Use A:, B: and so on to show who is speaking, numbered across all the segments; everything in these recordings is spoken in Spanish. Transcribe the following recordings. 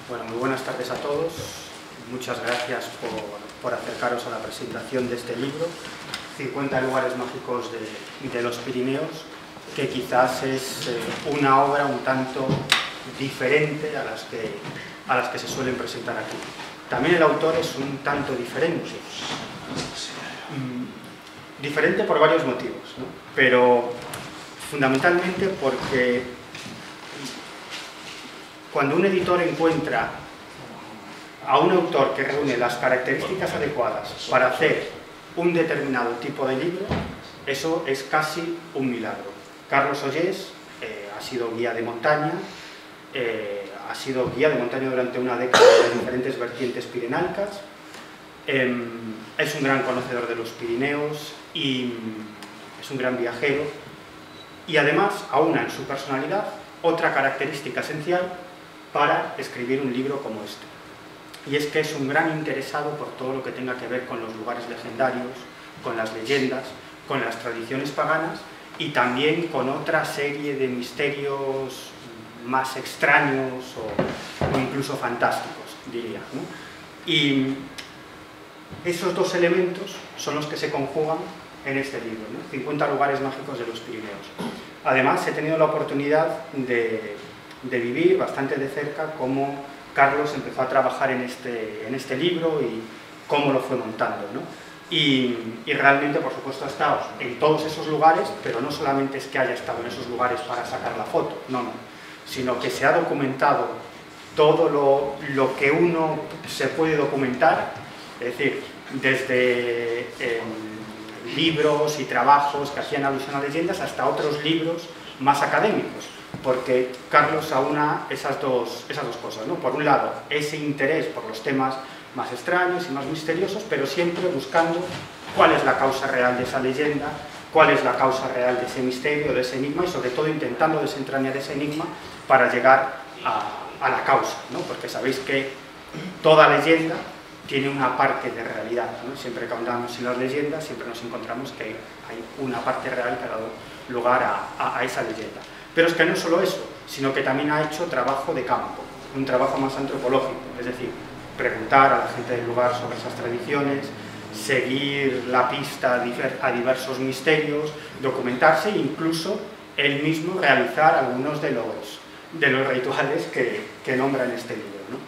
A: Bueno, muy buenas tardes a todos. Muchas gracias por acercaros a la presentación de este libro, 50 lugares mágicos de los Pirineos, que quizás es una obra un tanto diferente a las que se suelen presentar aquí. También el autor es un tanto diferente. Diferente por varios motivos, ¿no? Pero fundamentalmente porque cuando un editor encuentra a un autor que reúne las características adecuadas para hacer un determinado tipo de libro, eso es casi un milagro. Carlos Ollés ha sido guía de montaña, durante una década de diferentes vertientes pirenaicas, es un gran conocedor de los Pirineos y es un gran viajero, y además aúna en su personalidad otra característica esencial para escribir un libro como este, y es que es un gran interesado por todo lo que tenga que ver con los lugares legendarios, con las leyendas, con las tradiciones paganas y también con otra serie de misterios más extraños o incluso fantásticos, diría, ¿no? Y esos dos elementos son los que se conjugan en este libro, ¿no? 50 lugares mágicos de los Pirineos. Además, he tenido la oportunidad de vivir bastante de cerca cómo Carlos empezó a trabajar en este libro y cómo lo fue montando, ¿no? Y realmente, por supuesto, ha estado en todos esos lugares, pero no solamente es que haya estado en esos lugares para sacar la foto, no, sino que se ha documentado todo lo que uno se puede documentar, es decir, desde libros y trabajos que hacían alusión a leyendas hasta otros libros más académicos, porque Carlos aúna esas dos cosas, ¿no? Por un lado, ese interés por los temas más extraños y más misteriosos, pero siempre buscando cuál es la causa real de esa leyenda, cuál es la causa real de ese misterio, de ese enigma, y sobre todo intentando desentrañar ese enigma para llegar a la causa, ¿no? Porque sabéis que toda leyenda tiene una parte de realidad, ¿no? Siempre que ahondamos en las leyendas, siempre nos encontramos que hay una parte real que ha dado lugar a esa leyenda. Pero es que no solo eso, sino que también ha hecho trabajo de campo, un trabajo más antropológico, es decir, preguntar a la gente del lugar sobre esas tradiciones, seguir la pista a diversos misterios, documentarse e incluso él mismo realizar algunos de los rituales que nombra en este libro, ¿no?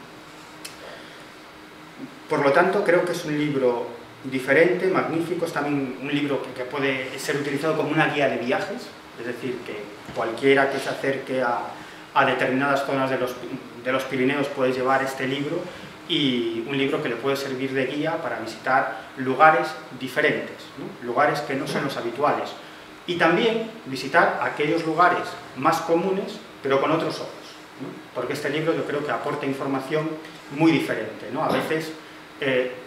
A: Por lo tanto, creo que es un libro diferente, magnífico, es también un libro que puede ser utilizado como una guía de viajes, es decir, que cualquiera que se acerque a determinadas zonas de los Pirineos puede llevar este libro, y un libro que le puede servir de guía para visitar lugares diferentes, ¿no? Lugares que no son los habituales, y también visitar aquellos lugares más comunes, pero con otros ojos, ¿no? Porque este libro yo creo que aporta información muy diferente, ¿no? A veces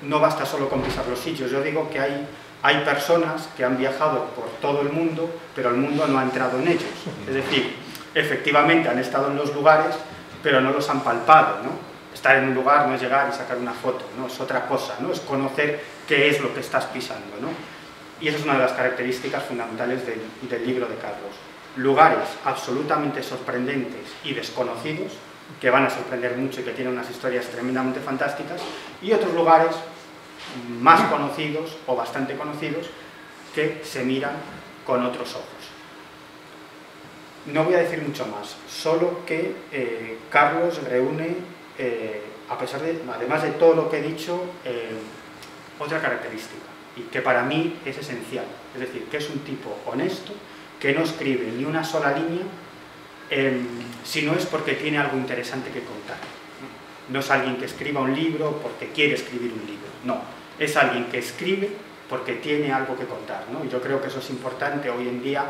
A: no basta solo con pisar los sitios. Yo digo que hay personas que han viajado por todo el mundo, pero el mundo no ha entrado en ellos. Es decir, efectivamente han estado en los lugares, pero no los han palpado, ¿no? Estar en un lugar no es llegar y sacar una foto, ¿no? Es otra cosa, ¿no? Es conocer qué es lo que estás pisando, ¿no? Y esa es una de las características fundamentales del libro de Carlos. Lugares absolutamente sorprendentes y desconocidos, que van a sorprender mucho y que tienen unas historias tremendamente fantásticas, y otros lugares más conocidos o bastante conocidos que se miran con otros ojos. No voy a decir mucho más, solo que Carlos reúne, además de todo lo que he dicho, otra característica, y que para mí es esencial, es decir, que es un tipo honesto, que no escribe ni una sola línea si no es porque tiene algo interesante que contar. No es alguien que escriba un libro porque quiere escribir un libro, no. es alguien que escribe porque tiene algo que contar, ¿no? Y yo creo que eso es importante hoy en día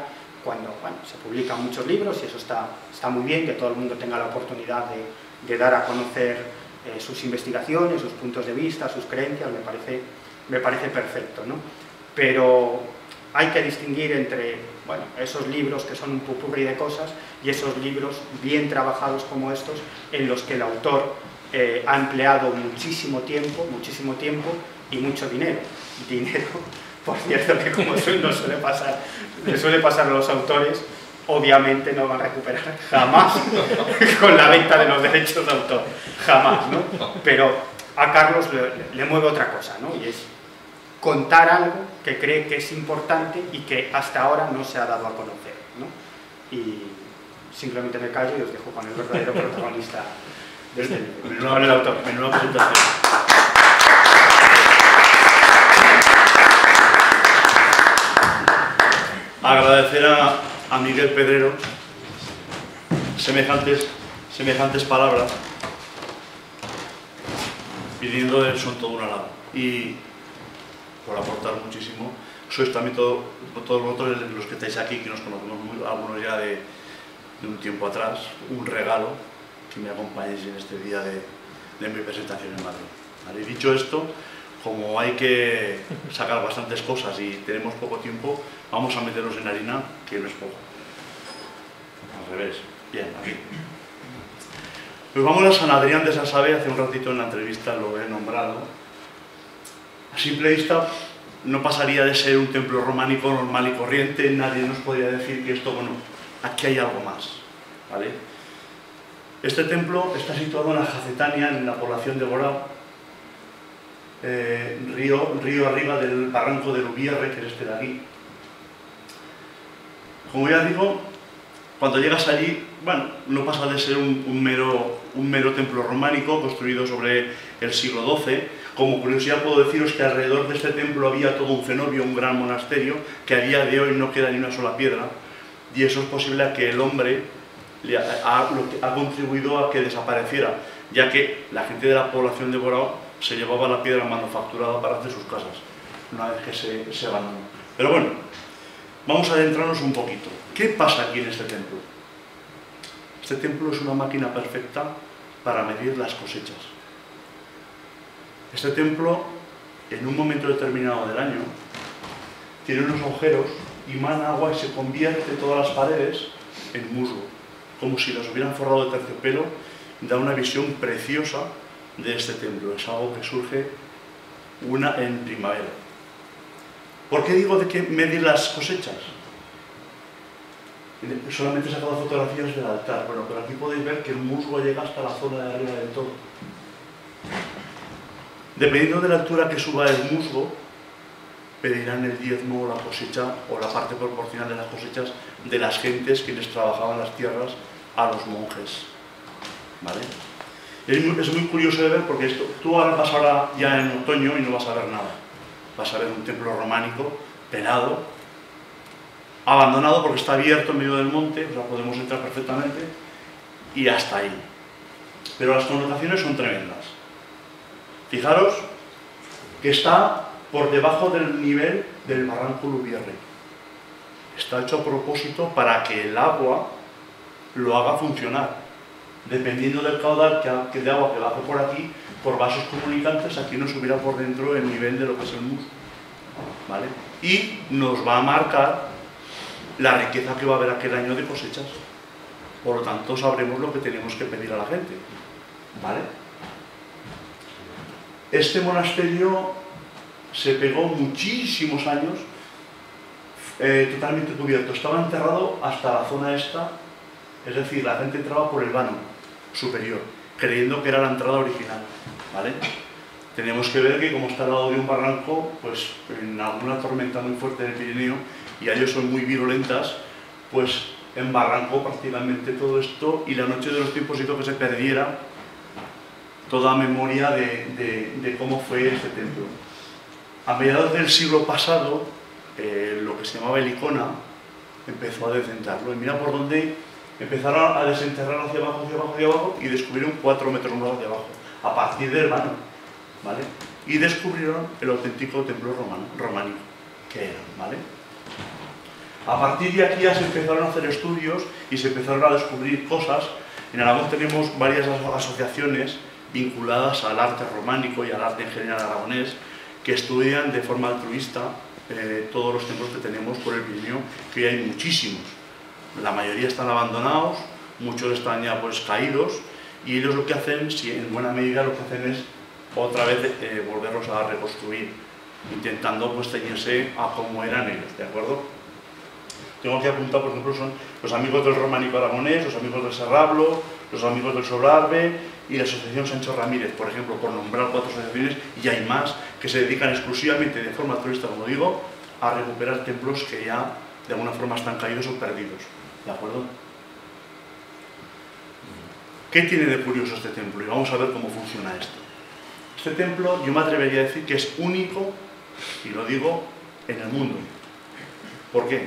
A: cuando se publican muchos libros, y eso está muy bien, que todo el mundo tenga la oportunidad de dar a conocer sus investigaciones, sus puntos de vista, sus creencias, me parece perfecto, ¿no? Pero hay que distinguir entre esos libros que son un popurrí de cosas y esos libros bien trabajados como estos, en los que el autor ha empleado muchísimo tiempo y mucho dinero. Por cierto, que como le suele pasar a los autores, obviamente no van a recuperar jamás con la venta de los derechos de autor, jamás, ¿no? Pero a Carlos le mueve otra cosa, ¿no? Y es contar algo que cree que es importante y que hasta ahora no se ha dado a conocer, ¿no? Y simplemente me callo y os dejo con el verdadero protagonista de este libro, con el autor.
B: Menuda presentación. Agradecer a Miguel Pedrero semejantes palabras, pidiendo de él son todo un halago y por aportar muchísimo. Sois también todos vosotros los que estáis aquí, que nos conocemos algunos ya de un tiempo atrás, un regalo que me acompañéis en este día de mi presentación en Madrid. ¿Vale? Dicho esto, como hay que sacar bastantes cosas y tenemos poco tiempo, vamos a meternos en harina, que no es poco. Al revés. Bien, aquí. Pues vamos a San Adrián de Sasabe. Hace un ratito en la entrevista lo he nombrado. A simple vista no pasaría de ser un templo románico normal y corriente. Nadie nos podría decir que esto, aquí hay algo más. ¿Vale? Este templo está situado en la Jacetania, en la población de Borao, río arriba del barranco del Ubierre, que es este de aquí. Como ya digo, cuando llegas allí, no pasa de ser un mero templo románico construido sobre el siglo XII. Como curiosidad puedo deciros que alrededor de este templo había todo un cenobio, un gran monasterio, que a día de hoy no queda ni una sola piedra, y eso es posible a que el hombre ha contribuido a que desapareciera, ya que la gente de la población de Borao se llevaba la piedra manufacturada para hacer sus casas, una vez que se abandonó. Pero bueno, vamos a adentrarnos un poquito. ¿Qué pasa aquí en este templo? Este templo es una máquina perfecta para medir las cosechas. Este templo, en un momento determinado del año, tiene unos agujeros, emana agua y se convierte todas las paredes en musgo, como si las hubieran forrado de terciopelo. Da una visión preciosa de este templo. Es algo que surge en primavera. ¿Por qué digo de que medir las cosechas? Solamente he sacado fotografías del altar, pero aquí podéis ver que el musgo llega hasta la zona de arriba del todo. Dependiendo de la altura que suba el musgo, pedirán el diezmo o la cosecha, o la parte proporcional de las cosechas de las gentes quienes trabajaban las tierras a los monjes. ¿Vale? Es muy curioso de ver, porque tú ahora vas ya en otoño y no vas a ver nada. Vas a ver un templo románico, pelado, abandonado porque está abierto en medio del monte, o sea, podemos entrar perfectamente, y hasta ahí. Pero las connotaciones son tremendas. Fijaros que está por debajo del nivel del barranco Ubierre. Está hecho a propósito para que el agua lo haga funcionar. Dependiendo del caudal de agua que baje por aquí, por vasos comunicantes, aquí nos subirá por dentro el nivel de lo que es el musgo. ¿Vale? Y nos va a marcar la riqueza que va a haber aquel año de cosechas. Por lo tanto, sabremos lo que tenemos que pedir a la gente. ¿Vale? Este monasterio se pegó muchísimos años totalmente cubierto. Estaba enterrado hasta la zona esta, es decir, la gente entraba por el vano superior, creyendo que era la entrada original. ¿Vale? Tenemos que ver que como está al lado de un barranco, pues en alguna tormenta muy fuerte del Pirineo, y ellos son muy virulentas, pues embarrancó prácticamente todo esto, y la noche de los tiempos hizo que se perdiera toda memoria de cómo fue este templo. A mediados del siglo pasado, lo que se llamaba el Icona empezó a desenterrarlo, y mira por dónde empezaron a desenterrar hacia abajo, y descubrieron 4 metros más hacia abajo, a partir del vano. ¿Vale? y descubrieron el auténtico templo románico que era, ¿vale? A partir de aquí ya se empezaron a hacer estudios y se empezaron a descubrir cosas. En Aragón tenemos varias asociaciones vinculadas al arte románico y al arte en general aragonés que estudian de forma altruista todos los templos que tenemos por el Pirineo, que hoy hay muchísimos. La mayoría están abandonados, muchos están ya pues caídos, y ellos lo que hacen, si en buena medida lo que hacen es otra vez volverlos a reconstruir, intentando pues ceñirse a cómo eran ellos, ¿de acuerdo? Tengo que apuntar, por ejemplo, son los amigos del Románico Aragonés, los amigos del Serrablo, los amigos del Sobrarbe y la Asociación Sancho Ramírez, por ejemplo, por nombrar 4 asociaciones, y hay más que se dedican exclusivamente, de forma altruista, como digo, a recuperar templos que ya de alguna forma están caídos o perdidos, ¿de acuerdo? ¿Qué tiene de curioso este templo? Y vamos a ver cómo funciona esto. Este templo, yo me atrevería a decir que es único, y lo digo, en el mundo. ¿Por qué?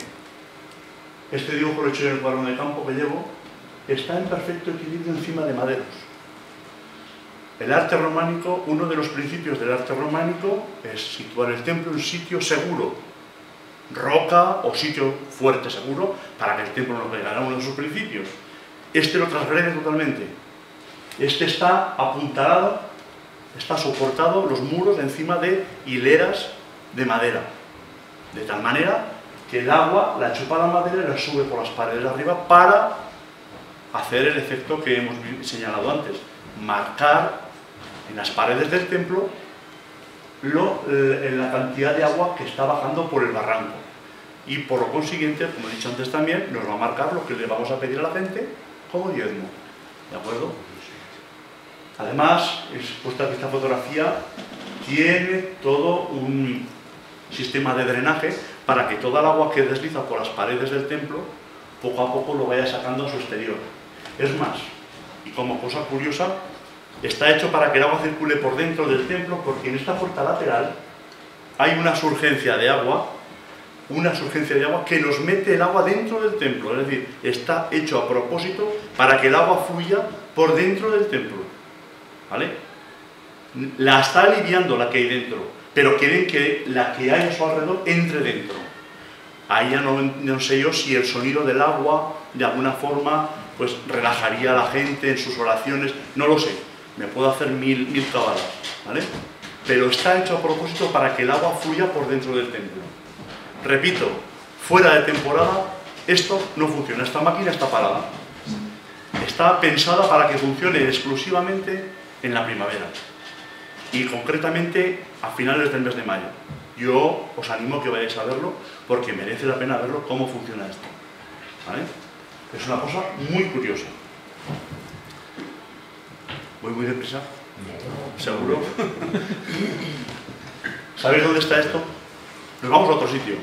B: Este dibujo lo he hecho en el cuadro de campo que llevo, está en perfecto equilibrio encima de maderos. El arte románico, uno de los principios del arte románico es situar el templo en un sitio seguro, roca o sitio fuerte seguro, para que el templo no caiga, era uno de sus principios. Este lo transgrede totalmente. Este está apuntalado, está soportado los muros encima de hileras de madera, de tal manera que el agua la chupa la madera y la sube por las paredes de arriba para hacer el efecto que hemos señalado antes, marcar en las paredes del templo la cantidad de agua que está bajando por el barranco, y por lo consiguiente, como he dicho antes también, nos va a marcar lo que le vamos a pedir a la gente como diezmo, ¿de acuerdo? Además, es puesta que esta fotografía tiene todo un sistema de drenaje para que toda el agua que desliza por las paredes del templo poco a poco lo vaya sacando a su exterior. Es más, y como cosa curiosa, está hecho para que el agua circule por dentro del templo, porque en esta puerta lateral hay una surgencia de agua que nos mete el agua dentro del templo, es decir, está hecho a propósito para que el agua fluya por dentro del templo, ¿vale? La está aliviando la que hay dentro, pero quieren que la que hay a su alrededor entre dentro. Ahí ya no sé yo si el sonido del agua de alguna forma pues relajaría a la gente en sus oraciones, no lo sé, me puedo hacer mil cabalas, ¿vale? Pero está hecho a propósito para que el agua fluya por dentro del templo. Repito, fuera de temporada esto no funciona, esta máquina está parada. Está pensada para que funcione exclusivamente en la primavera y concretamente a finales del mes de mayo. Yo os animo a que vayáis a verlo porque merece la pena verlo cómo funciona esto, ¿vale? Es una cosa muy curiosa. ¿Voy muy deprisa? ¿Seguro? ¿Sabéis dónde está esto? Nos vamos a otro sitio.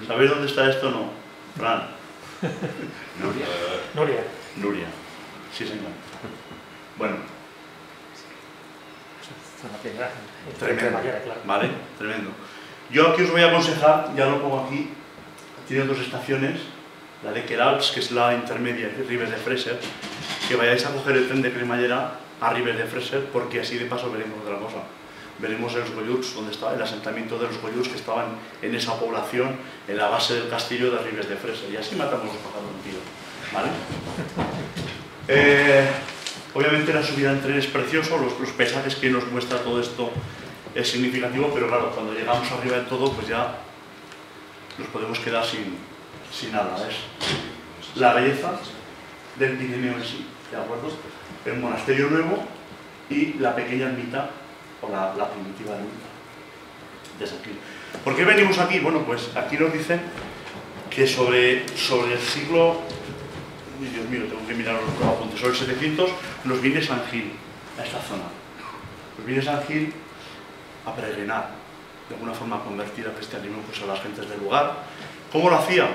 B: ¿Sabéis dónde está esto? No. Fran. Nuria. Sí, señor. Bueno. Tremendo. Vale, tremendo. Yo aquí os voy a aconsejar, ya lo pongo aquí, tiene 2 estaciones, la de Queralbs, que es la intermedia de Ribes de Freser, que vayáis a coger el tren de Cremallera a Ribes de Freser, porque así de paso veremos otra cosa. Veremos los Golluts, donde está el asentamiento de los Golluts que estaban en esa población, en la base del castillo de Ribes de Freser, y así matamos los pájaros de un tiro, ¿vale? Obviamente la subida en tren es precioso, los paisajes que nos muestra todo esto es significativo, pero claro, cuando llegamos arriba de todo, pues ya nos podemos quedar sin nada. Es la belleza del Pirineo en sí, ¿de acuerdo? El monasterio nuevo y la pequeña ermita, o la primitiva ermita de San Gil. ¿Por qué venimos aquí? Bueno, pues aquí nos dicen que sobre el siglo... Dios mío, tengo que mirar los apuntes. Sobre el 700 nos viene San Gil a esta zona. Nos viene San Gil a peregrinar, de alguna forma a convertir al cristianismo pues, a las gentes del lugar. ¿Cómo lo hacía?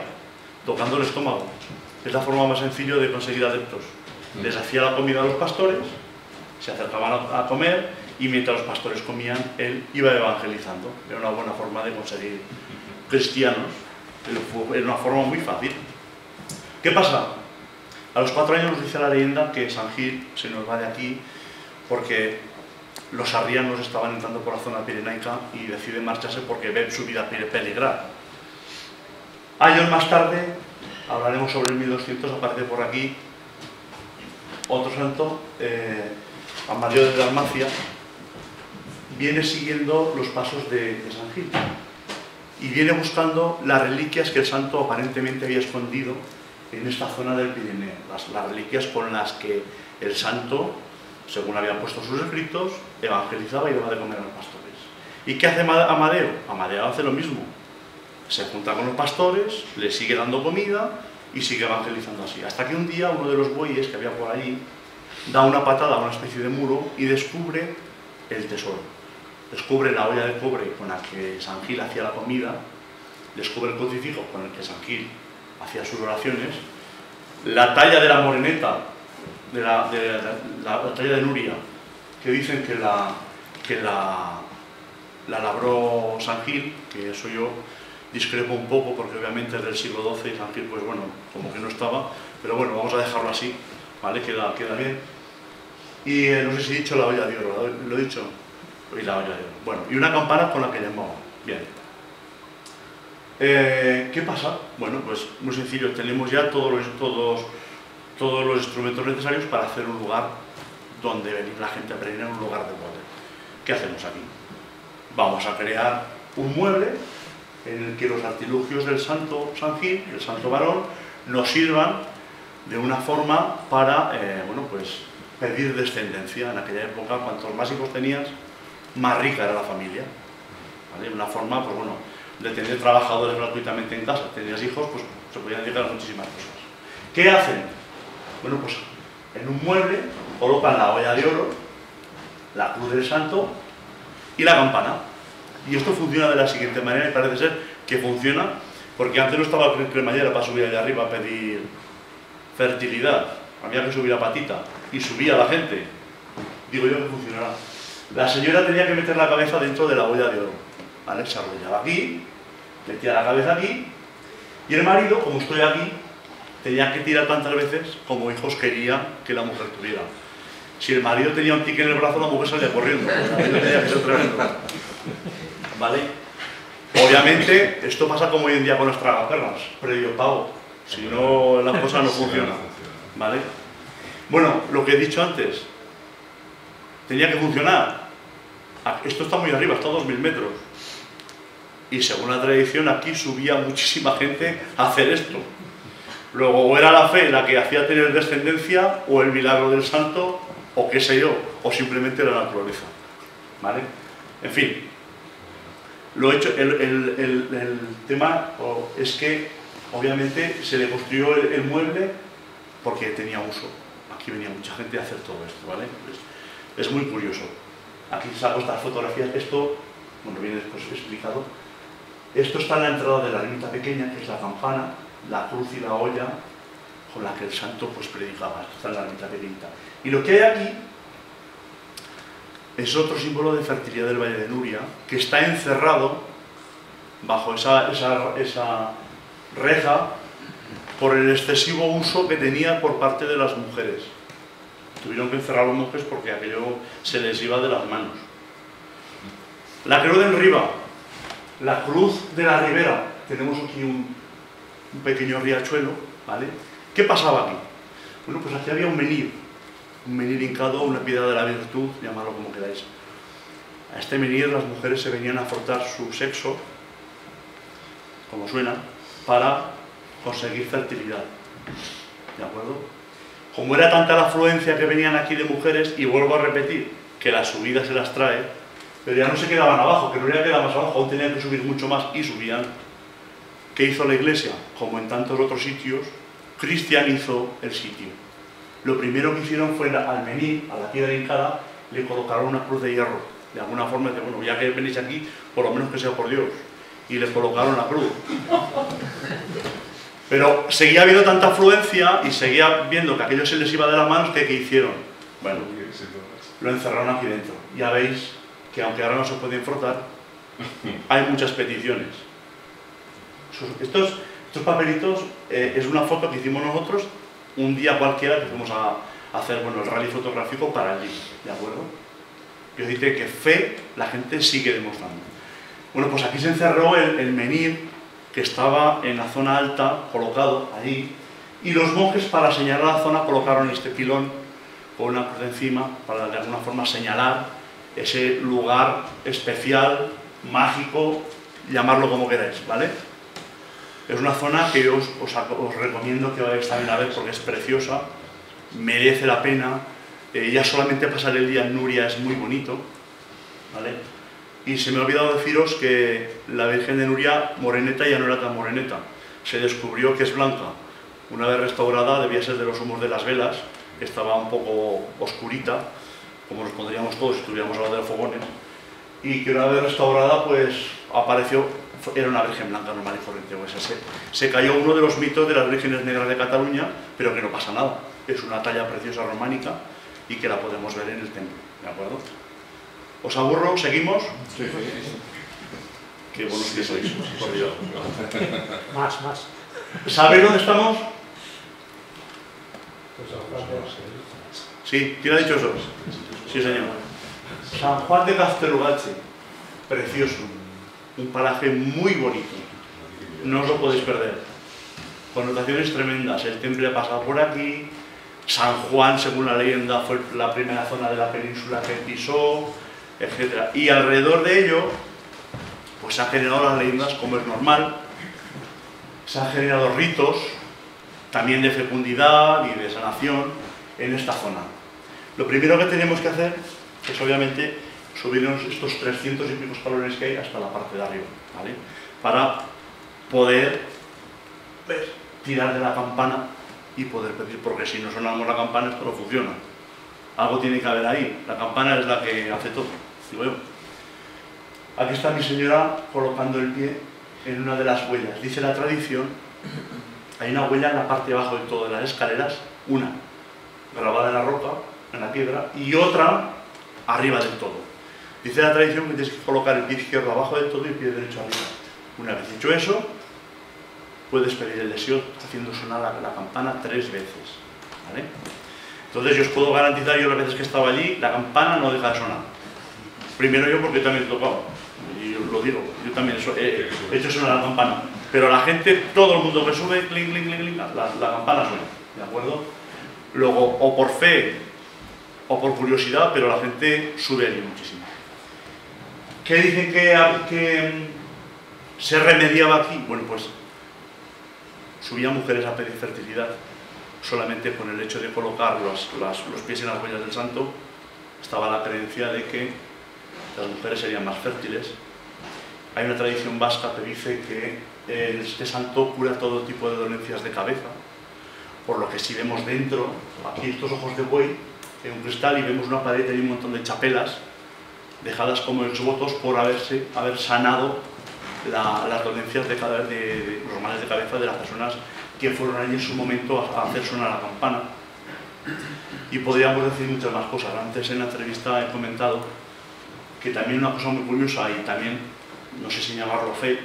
B: Tocando el estómago. Es la forma más sencilla de conseguir adeptos. Les hacía la comida a los pastores, se acercaban a comer y mientras los pastores comían, él iba evangelizando. Era una buena forma de conseguir cristianos. Era una forma muy fácil. ¿Qué pasa? A los 4 años nos dice la leyenda que San Gil se nos va de aquí porque los arrianos estaban entrando por la zona pirenaica y deciden marcharse porque ven su vida peligrar. Años más tarde, hablaremos sobre el 1200, aparece por aquí otro santo, Amadeo de Dalmacia, viene siguiendo los pasos de San Gil y viene buscando las reliquias que el santo aparentemente había escondido en esta zona del Pirineo, las reliquias con las que el santo, según habían puesto sus escritos, evangelizaba y daba de comer a los pastores. ¿Y qué hace Amadeo? Amadeo hace lo mismo, se junta con los pastores, les sigue dando comida y sigue evangelizando así, hasta que un día uno de los bueyes que había por allí da una patada a una especie de muro y descubre el tesoro. Descubre la olla de cobre con la que San Gil hacía la comida, descubre el crucifijo con el que San Gil hacía sus oraciones, la talla de la moreneta, la talla de Nuria, que dicen que la labró San Gil, que eso yo discrepo un poco porque obviamente es del siglo XII y San Gil, pues bueno, como que no estaba, pero bueno, vamos a dejarlo así, ¿vale? Queda bien. Y no sé si he dicho la olla de oro, ¿lo he dicho? Y la olla de oro. Bueno, y una campana con la que llamaban. Bien. ¿Qué pasa? Bueno, pues muy sencillo, tenemos ya todos los instrumentos necesarios para hacer un lugar donde venir la gente a peregrinar, un lugar de poder. ¿Qué hacemos aquí? Vamos a crear un mueble en el que los artilugios del santo San Gil, el santo varón, nos sirvan de una forma para, bueno, pues pedir descendencia. En aquella época, cuantos más hijos tenías, más rica era la familia, ¿vale? Una forma, pues bueno, de tener trabajadores gratuitamente en casa. Tenías hijos, pues se podían llegar a muchísimas cosas. ¿Qué hacen? Bueno, pues en un mueble colocan la olla de oro, la cruz del santo y la campana. Y esto funciona de la siguiente manera, y parece ser que funciona, porque antes no estaba cremallera para subir allá arriba a pedir fertilidad, había que subir a patita, y subía la gente. Digo yo que funcionará. La señora tenía que meter la cabeza dentro de la olla de oro, ¿vale? Se arrodillaba aquí, metía la cabeza aquí, y el marido, como estoy aquí, tenía que tirar tantas veces como hijos quería que la mujer tuviera. Si el marido tenía un tique en el brazo, la mujer salía corriendo. Tenía que ser tremendo. ¿Vale? Obviamente, esto pasa como hoy en día con las tragaperras, previo pago. Si no, la cosa no funciona. ¿Vale? Bueno, lo que he dicho antes, tenía que funcionar. Esto está muy arriba, está a 2000 metros. Y según la tradición, aquí subía muchísima gente a hacer esto. Luego, o era la fe la que hacía tener descendencia, o el milagro del santo, o qué sé yo, o simplemente la naturaleza. ¿Vale? En fin, lo hecho, el tema es que, obviamente, se le construyó el mueble porque tenía uso. Aquí venía mucha gente a hacer todo esto, ¿vale? Pues, es muy curioso. Aquí saco estas fotografías. Esto, bueno, viene después explicado. Esto está en la entrada de la ermita pequeña, que es la campana, la cruz y la olla con la que el santo pues predicaba. Esto está en la ermita pequeñita. Y lo que hay aquí es otro símbolo de fertilidad del Valle de Nuria, que está encerrado bajo esa reja por el excesivo uso que tenía por parte de las mujeres. Tuvieron que encerrar a los monjes porque aquello se les iba de las manos. La cruz del Riba, la cruz de la Ribera. Tenemos aquí un pequeño riachuelo, ¿vale? ¿Qué pasaba aquí? Bueno, pues aquí había un menhir hincado, una piedra de la virtud, llamadlo como queráis. A este menhir las mujeres se venían a frotar su sexo, como suena, para conseguir fertilidad. ¿De acuerdo? Como era tanta la afluencia que venían aquí de mujeres, y vuelvo a repetir, que la subida se las trae, pero ya no se quedaban abajo, que no ya quedaba más abajo, aún tenían que subir mucho más, y subían. ¿Qué hizo la Iglesia? Como en tantos otros sitios, cristianizó el sitio. Lo primero que hicieron fue al menhir, a la piedra hincada, le colocaron una cruz de hierro. De alguna forma, de, bueno, ya que venís aquí, por lo menos que sea por Dios. Y le colocaron la cruz. Pero seguía habiendo tanta afluencia y seguía viendo que aquello se les iba de las manos, que ¿qué hicieron? Bueno, lo encerraron aquí dentro. Ya veis que aunque ahora no se pueden frotar, hay muchas peticiones. Estos papelitos es una foto que hicimos nosotros un día cualquiera que fuimos a hacer, bueno, el rally fotográfico para el libro, ¿de acuerdo? Yo dice que fe la gente sigue demostrando. Bueno, pues aquí se encerró el menhir que estaba en la zona alta, colocado allí, y los monjes para señalar la zona colocaron este pilón con una cruz encima para de alguna forma señalar ese lugar especial, mágico, llamarlo como queráis, ¿vale? Es una zona que os recomiendo que vayáis también a ver porque es preciosa, merece la pena, ya solamente pasar el día en Nuria es muy bonito, ¿vale? Y se me ha olvidado deciros que la Virgen de Nuria, moreneta, ya no era tan moreneta, se descubrió que es blanca. Una vez restaurada debía ser de los humos de las velas, que estaba un poco oscurita, como nos pondríamos todos si estuviéramos al lado de los fogones, y que una vez restaurada pues apareció, era una virgen blanca normal y corriente. Pues se cayó uno de los mitos de las vírgenes negras de Cataluña, pero que no pasa nada, es una talla preciosa románica y que la podemos ver en el templo, ¿de acuerdo? ¿Os aburro? ¿Seguimos?
C: Sí.
B: Qué buenos que sois, por Dios.
D: Más.
B: ¿Sabéis dónde estamos? Sí, ¿quién ha dicho eso? Sí, señor. San Juan de Castelugache, precioso, un paraje muy bonito, no os lo podéis perder. Connotaciones tremendas, el temple ha pasado por aquí, San Juan, según la leyenda, fue la primera zona de la península que pisó, etc. Y alrededor de ello, pues se han generado las leyendas como es normal, se han generado ritos, también de fecundidad y de sanación en esta zona. Lo primero que tenemos que hacer es obviamente subirnos estos 300 y pico escalones que hay hasta la parte de arriba, ¿vale? Para poder tirar de la campana y poder pedir, porque si no sonamos la campana esto no funciona. Algo tiene que haber ahí, la campana es la que hace todo, digo yo. Aquí está mi señora colocando el pie en una de las huellas. Dice la tradición, hay una huella en la parte de abajo de todo de las escaleras, una grabada en la roca, en la piedra, y otra arriba del todo. Dice la tradición que tienes que colocar el pie izquierdo abajo del todo y el pie derecho arriba. Una vez hecho eso, puedes pedir el deseo haciendo sonar la campana 3 veces, ¿vale? Entonces yo os puedo garantizar, yo las veces que estaba allí, la campana no deja de sonar. Primero yo porque también he tocado, y os lo digo, yo también he hecho sonar la campana. Pero la gente, todo el mundo que sube, clink, clink, clink, clink, la campana suena, ¿de acuerdo? Luego, o por fe, o por curiosidad, pero la gente sube allí muchísimo. ¿Qué dicen que se remediaba aquí? Bueno, pues subían mujeres a pedir fertilidad, solamente con el hecho de colocar los pies en las huellas del santo, estaba la creencia de que las mujeres serían más fértiles. Hay una tradición vasca que dice que este santo cura todo tipo de dolencias de cabeza, por lo que si vemos dentro, aquí estos ojos de buey, en un cristal y vemos una pared y un montón de chapelas dejadas como exvotos por haber sanado las dolencias de los males de cabeza de las personas que fueron allí en su momento a hacer sonar la campana. Y podríamos decir muchas más cosas. Antes en la entrevista he comentado que también una cosa muy curiosa y también, no sé si llamarlo fe,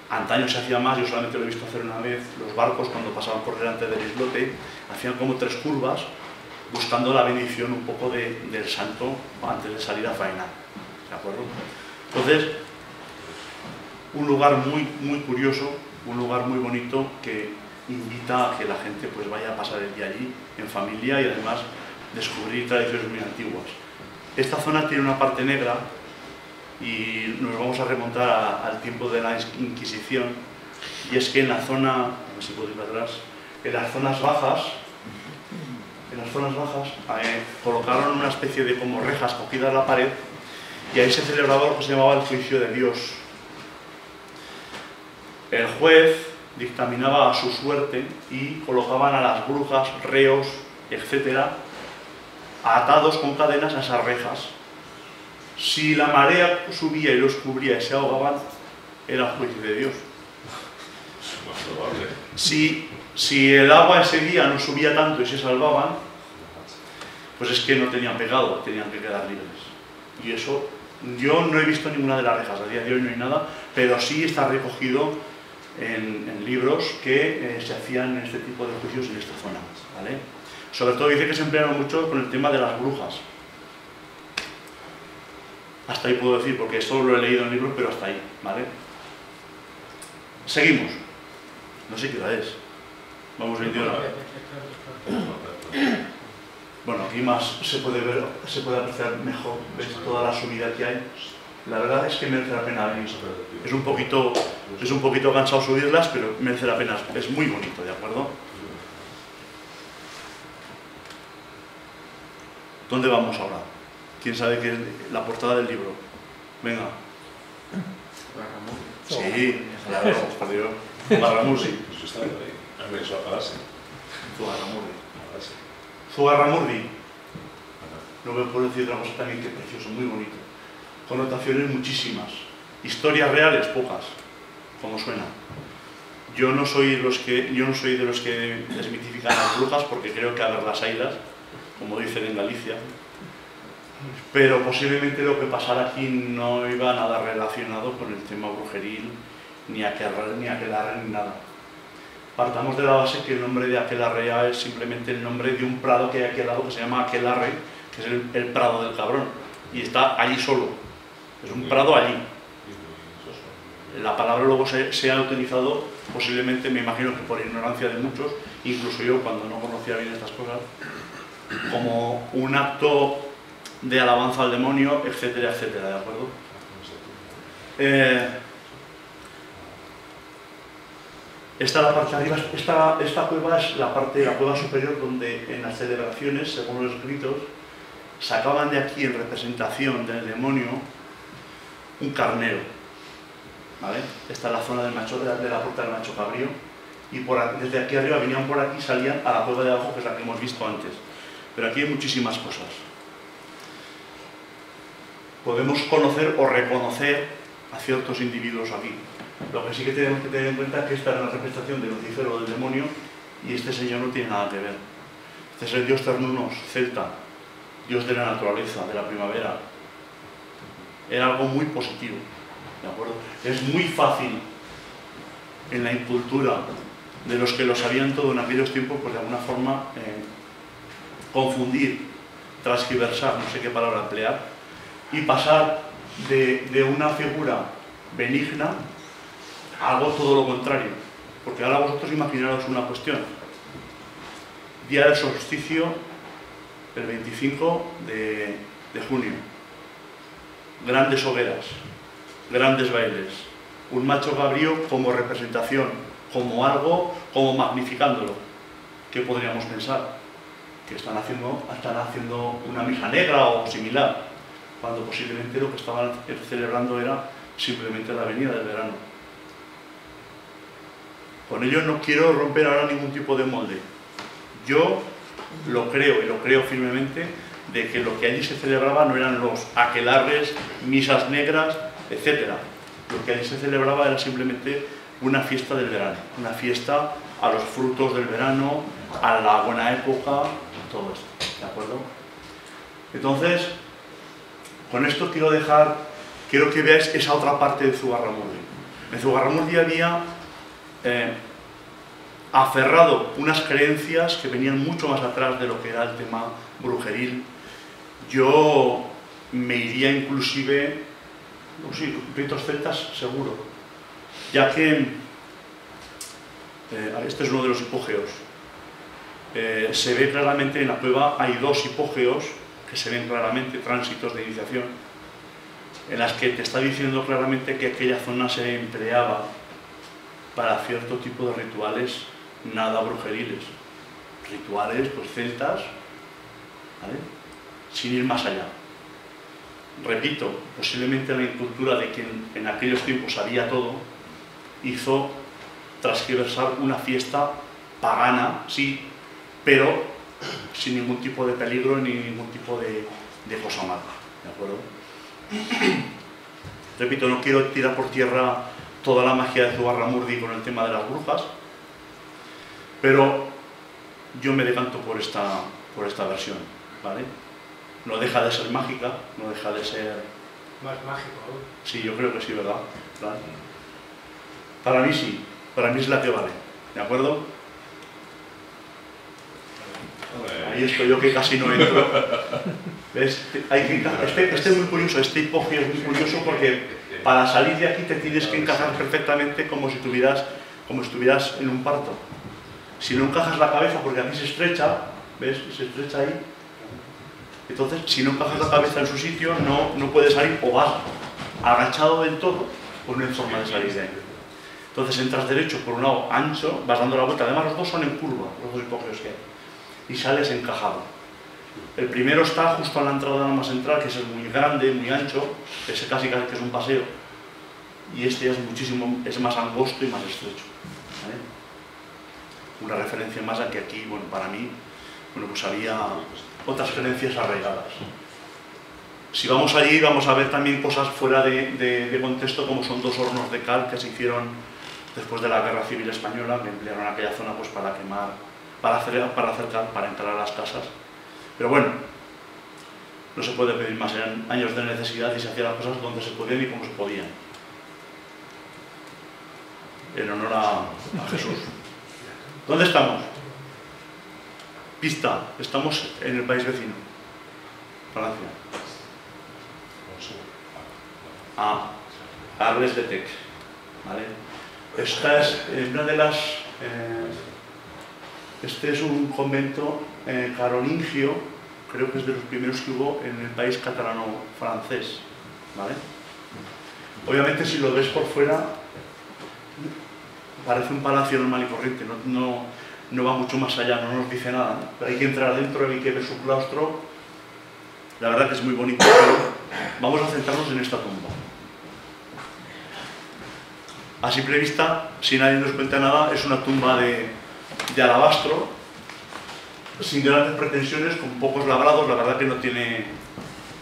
B: antaño se hacía más, yo solamente lo he visto hacer una vez, los barcos cuando pasaban por delante del islote hacían como 3 curvas buscando la bendición un poco del santo antes de salir a faenar, ¿de acuerdo? Entonces, un lugar muy curioso, un lugar muy bonito que invita a que la gente pues vaya a pasar el día allí en familia y además descubrir tradiciones muy antiguas. Esta zona tiene una parte negra y nos vamos a remontar al tiempo de la Inquisición, y es que en la zona, a ver si puedo ir para atrás, en las zonas bajas colocaron una especie de como rejas cogidas a la pared y ahí se celebraba lo que se llamaba el juicio de Dios. El juez dictaminaba a su suerte y colocaban a las brujas, reos, etcétera, atados con cadenas a esas rejas. Si la marea subía y los cubría y se ahogaban, era el juicio de Dios. Si el agua ese día no subía tanto y se salvaban, pues es que no tenían pecado, tenían que quedar libres. Y eso, yo no he visto ninguna de las rejas, a día de hoy no hay nada, pero sí está recogido en libros que se hacían este tipo de juicios en esta zona, ¿vale? Sobre todo dice que se emplearon mucho con el tema de las brujas. Hasta ahí puedo decir, porque esto lo he leído en libros, pero hasta ahí, ¿vale? Seguimos. No sé qué hora es. Vamos 21. Bueno, aquí más se puede ver, se puede apreciar mejor, ves toda la subida que hay. La verdad es que merece la pena venir. Es un poquito cansado subirlas, pero merece la pena. Es muy bonito, ¿de acuerdo? ¿Dónde vamos ahora? ¿Quién sabe qué es la portada del libro? Venga. Sí, claro, por Dios. Zugarramurdi. Zugarramurdi. No me puedo decir otra cosa también que precioso, muy bonito. Connotaciones muchísimas. Historias reales, pocas, como suena. Yo no soy de los que desmitifican las brujas, porque creo que a ver las haylas, como dicen en Galicia. Pero posiblemente lo que pasara aquí no iba nada relacionado con el tema brujeril, ni aquelarre, ni nada. Partamos de la base que el nombre de aquelarre es simplemente el nombre de un prado que hay aquí al lado que se llama aquelarre, que es el prado del cabrón, y está allí solo. Es un prado allí. La palabra luego se ha utilizado, posiblemente, me imagino que por ignorancia de muchos, incluso yo cuando no conocía bien estas cosas, como un acto de alabanza al demonio, etcétera, etcétera, ¿de acuerdo? Esta la parte de arriba, esta cueva es la cueva superior donde en las celebraciones, según los escritos, sacaban de aquí en representación del demonio un carnero, ¿vale? Esta es la zona del macho, de la puerta del macho cabrío, y desde aquí arriba venían por aquí y salían a la cueva de abajo, que es la que hemos visto antes. Pero aquí hay muchísimas cosas. Podemos conocer o reconocer a ciertos individuos aquí. Lo que sí que tenemos que tener en cuenta es que esta es una representación de Lucifer o del demonio, y este señor no tiene nada que ver. Este es el dios Ternunos, celta, dios de la naturaleza, de la primavera. Era algo muy positivo, ¿de acuerdo? Es muy fácil en la incultura de los que lo sabían todo en aquellos tiempos, pues de alguna forma confundir, transgiversar, no sé qué palabra emplear, y pasar de una figura benigna a algo todo lo contrario. Porque ahora vosotros imaginaros una cuestión. Día del solsticio, el 25 de junio. Grandes hogueras, grandes bailes. Un macho cabrío como representación, como algo, como magnificándolo. ¿Qué podríamos pensar? Que están haciendo una misa negra o similar, cuando posiblemente lo que estaban celebrando era simplemente la venida del verano. Con ello no quiero romper ahora ningún tipo de molde. Yo lo creo, y lo creo firmemente, de que lo que allí se celebraba no eran los aquelarres, misas negras, etc. Lo que allí se celebraba era simplemente una fiesta del verano, una fiesta a los frutos del verano, a la buena época, todo esto, ¿de acuerdo? Entonces, con esto quiero que veáis esa otra parte de Zugarramurdi. En Zugarramurdi había aferrado unas creencias que venían mucho más atrás de lo que era el tema brujeril. Yo me iría inclusive, no sé, ritos celtas seguro, ya que este es uno de los hipógeos. Se ve claramente en la cueva, hay dos hipógeos que se ven claramente, tránsitos de iniciación, en las que te está diciendo claramente que aquella zona se empleaba para cierto tipo de rituales nada brujeriles. Rituales, pues celtas, ¿vale? Sin ir más allá. Repito, posiblemente la incultura de quien en aquellos tiempos sabía todo, hizo transgiversar una fiesta pagana, sí, pero sin ningún tipo de peligro ni ningún tipo de cosa mala, ¿de acuerdo? Repito, no quiero tirar por tierra toda la magia de Zugarramurdi con el tema de las brujas, pero yo me decanto por esta versión, ¿vale? No deja de ser mágica, no deja de ser...
A: Más mágico, ¿no?
B: Sí, yo creo que sí, ¿verdad? ¿Verdad? Para mí sí, para mí es la que vale, ¿de acuerdo? Ahí estoy yo que casi no entro. ¿Ves? Este es muy curioso, este hipogeo es muy curioso porque para salir de aquí te tienes que encajar perfectamente como si estuvieras en un parto. Si no encajas la cabeza, porque aquí se estrecha, ¿ves? Se estrecha ahí. Entonces, si no encajas la cabeza en su sitio, no puedes salir, o vas agachado del todo, pues no hay forma de salir de ahí. Entonces entras derecho por un lado ancho, vas dando la vuelta, además los dos son en curva, los dos hipogeos que hay, y sales encajado. El primero está justo a la entrada de la más central, que es muy grande, muy ancho, ese casi que es un paseo, y este es más angosto y más estrecho. ¿Vale? Una referencia más a que aquí, bueno, para mí, bueno, pues había otras creencias arraigadas. Si vamos allí, vamos a ver también cosas fuera de contexto, como son 2 hornos de cal que se hicieron después de la Guerra Civil Española, que emplearon aquella zona pues, para quemar, para hacer cal, para entrar a las casas. Pero bueno, no se puede pedir más, eran años de necesidad y se hacían las cosas donde se podían y como se podían. En honor a Jesús. ¿Dónde estamos? Pista, estamos en el país vecino, Francia. Arles de Tec. ¿Vale? Esta es una de las... este es un convento carolingio, creo que es de los primeros que hubo en el país catalano-francés. ¿Vale? Obviamente, si lo ves por fuera, parece un palacio normal y corriente, no va mucho más allá, no nos dice nada, ¿no? Pero hay que entrar adentro, hay que ver su claustro. La verdad que es muy bonito, pero vamos a centrarnos en esta tumba. A simple vista, si nadie nos cuenta nada, es una tumba de alabastro, sin grandes pretensiones, con pocos labrados. La verdad que no tiene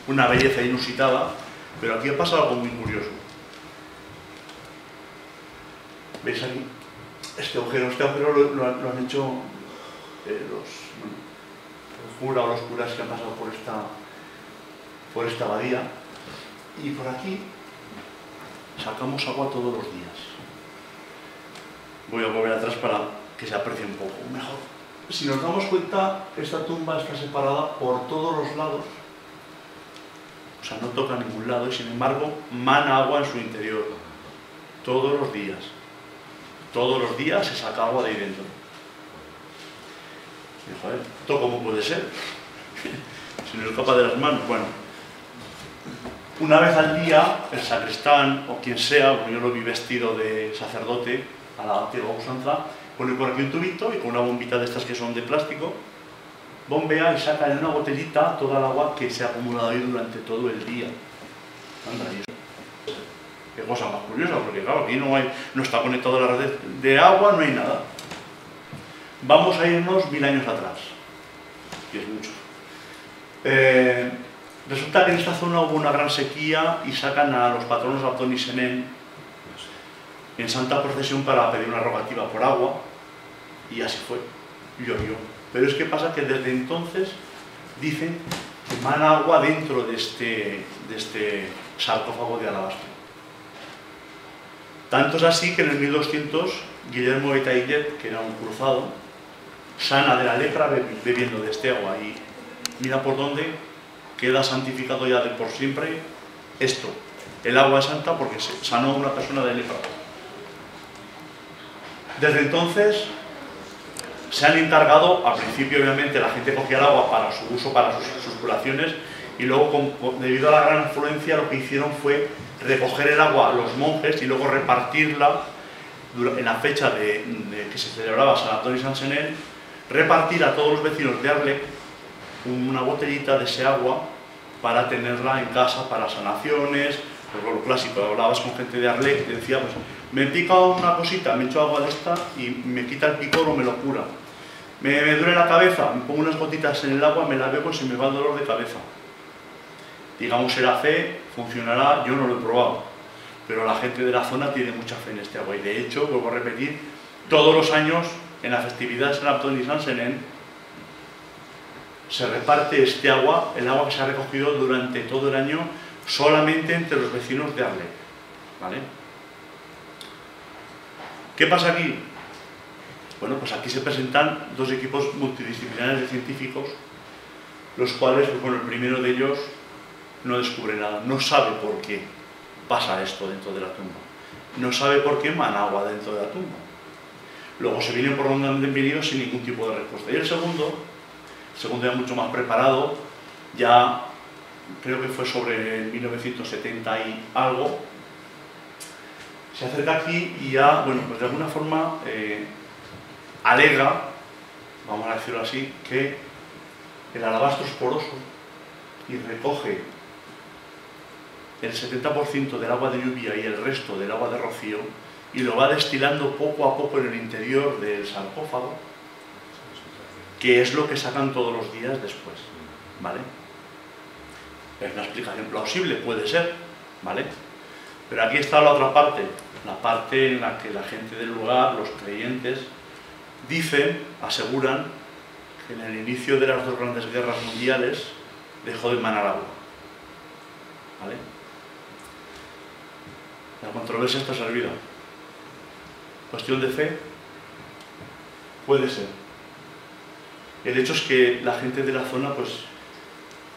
B: una belleza inusitada, pero aquí ha pasado algo muy curioso. ¿Veis aquí? Este agujero lo han hecho los curas o los curas que han pasado por esta abadía, y por aquí sacamos agua todos los días. Voy a volver atrás para que se aprecie un poco mejor. Si nos damos cuenta, esta tumba está separada por todos los lados, o sea, no toca ningún lado, y sin embargo mana agua en su interior todos los días. Todos los días se saca agua de ahí dentro. Y, joder, ¿esto cómo puede ser? Si nos escapa de las manos. Bueno, una vez al día, el sacristán o quien sea, bueno, yo lo vi vestido de sacerdote a la antigua usanza, pone por aquí un tubito y con una bombita de estas que son de plástico, bombea y saca en una botellita toda el agua que se ha acumulado ahí durante todo el día. Anda, y eso. Qué cosa más curiosa, porque claro, aquí no está conectado a la red de agua, no hay nada. Vamos a irnos 1000 años atrás, y es mucho. Resulta que en esta zona hubo una gran sequía y sacan a los patronos Abdón y Senén en santa procesión para pedir una rogativa por agua, y así fue, llovió. Pero es que pasa que desde entonces dicen que mana agua dentro de este sarcófago de alabastro. Tanto es así que en el 1200 Guillermo de Taillet, que era un cruzado, sana de la lepra bebiendo de este agua, y mira por dónde queda santificado ya de por siempre esto. El agua es santa porque se sanó a una persona de lepra. Desde entonces se han encargado, al principio obviamente la gente cogía el agua para su uso, para sus curaciones, y luego debido a la gran afluencia lo que hicieron fue recoger el agua a los monjes y luego repartirla en la fecha que se celebraba San Antón y San Senén, repartir a todos los vecinos de Arles una botellita de ese agua para tenerla en casa para sanaciones. Pues lo clásico, hablabas con gente de Arles y te decía, pues me pica una cosita, me echo agua de esta y me quita el picor o me lo cura. Me duele la cabeza, me pongo unas gotitas en el agua, me la bebo y se me va el dolor de cabeza. Digamos, será fe, funcionará, yo no lo he probado, pero la gente de la zona tiene mucha fe en este agua, y de hecho, vuelvo a repetir, todos los años en la festividad de San Antón y San Senén se reparte este agua, el agua que se ha recogido durante todo el año, solamente entre los vecinos de Arles. ¿Vale? ¿Qué pasa aquí? Bueno, pues aquí se presentan dos equipos multidisciplinares de científicos los cuales, pues, bueno, el primero de ellos no descubre nada, no sabe por qué pasa esto dentro de la tumba, no sabe por qué emana agua dentro de la tumba. Luego se viene por donde han venido sin ningún tipo de respuesta. Y el segundo ya mucho más preparado, ya creo que fue sobre 1970 y algo, se acerca aquí y ya, bueno, pues de alguna forma alega, vamos a decirlo así, que el alabastro es poroso y recoge el 70% del agua de lluvia y el resto del agua de rocío y lo va destilando poco a poco en el interior del sarcófago, que es lo que sacan todos los días después, ¿vale? Es una explicación plausible, puede ser, ¿vale? Pero aquí está la otra parte, la parte en la que la gente del lugar, los creyentes, dicen, aseguran, que en el inicio de las dos grandes guerras mundiales dejó de emanar agua, ¿vale? La controversia está servida. Cuestión de fe, puede ser. El hecho es que la gente de la zona, pues,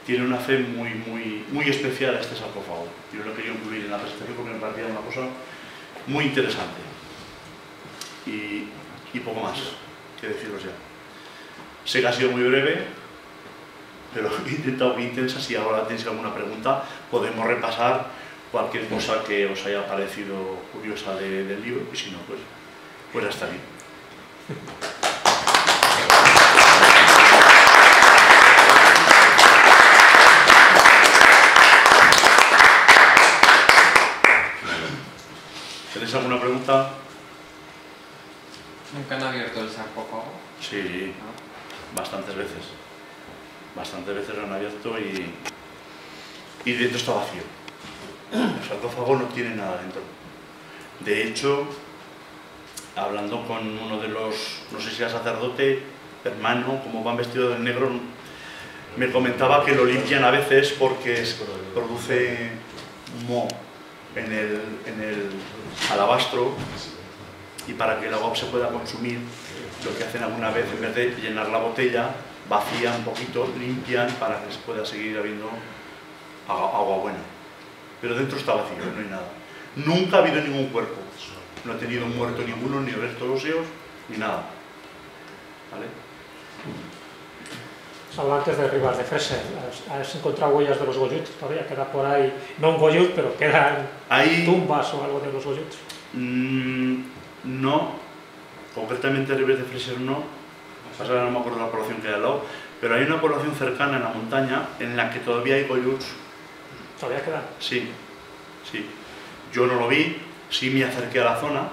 B: tiene una fe muy especial a este sarcófago. Yo lo quería incluir en la presentación porque me parecía una cosa muy interesante. Y poco más que deciros ya. Sé que ha sido muy breve, pero he intentado que intensa. Si ahora tenéis alguna pregunta, podemos repasar cualquier cosa que os haya parecido curiosa del libro, y si no, pues hasta aquí. ¿Tenéis alguna pregunta?
C: ¿Nunca han abierto el sarcófago?
B: Sí, bastantes veces. Bastantes veces lo han abierto y dentro está vacío. El sarcófago no tiene nada dentro. De hecho, hablando con uno de los, no sé si era sacerdote, hermano, como van vestidos de negro, me comentaba que lo limpian a veces porque produce moho en el alabastro, y para que el agua se pueda consumir, lo que hacen alguna vez, en vez de llenar la botella, vacían un poquito, limpian para que se pueda seguir habiendo agua buena. Pero dentro está vacío, no hay nada. Nunca ha habido ningún cuerpo, no ha tenido muerto ninguno, ni restos óseos, ni nada. ¿Vale?
D: Antes de Ribas de Freser, ¿has encontrado huellas de los Goyuts? Todavía queda por ahí, no un Goyut, pero quedan tumbas o algo de los Goyuts.
B: No, concretamente Ribes de Freser no, ahora no me acuerdo de la población que hay al lado, pero hay una población cercana en la montaña en la que todavía hay Goyuts.
D: ¿Todavía quedan?
B: Sí, sí. Yo no lo vi, sí me acerqué a la zona,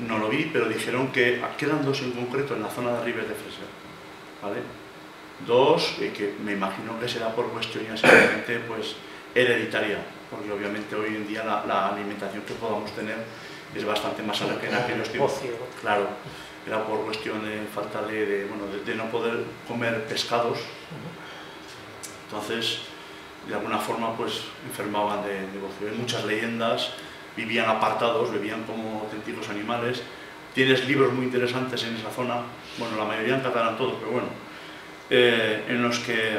B: no lo vi, pero dijeron que quedan dos en concreto en la zona de Ribes de Freser, ¿vale? Dos, que me imagino que será por cuestión ya simplemente pues hereditaria, porque obviamente hoy en día la alimentación que podamos tener es bastante más alta que en aquellos tiempos. Claro, era por cuestión de falta de no poder comer pescados. Entonces, de alguna forma, pues enfermaban de negocio. Hay muchas leyendas, vivían apartados, vivían como auténticos animales. Tienes libros muy interesantes en esa zona, bueno, la mayoría en catalán todos, pero bueno, en los que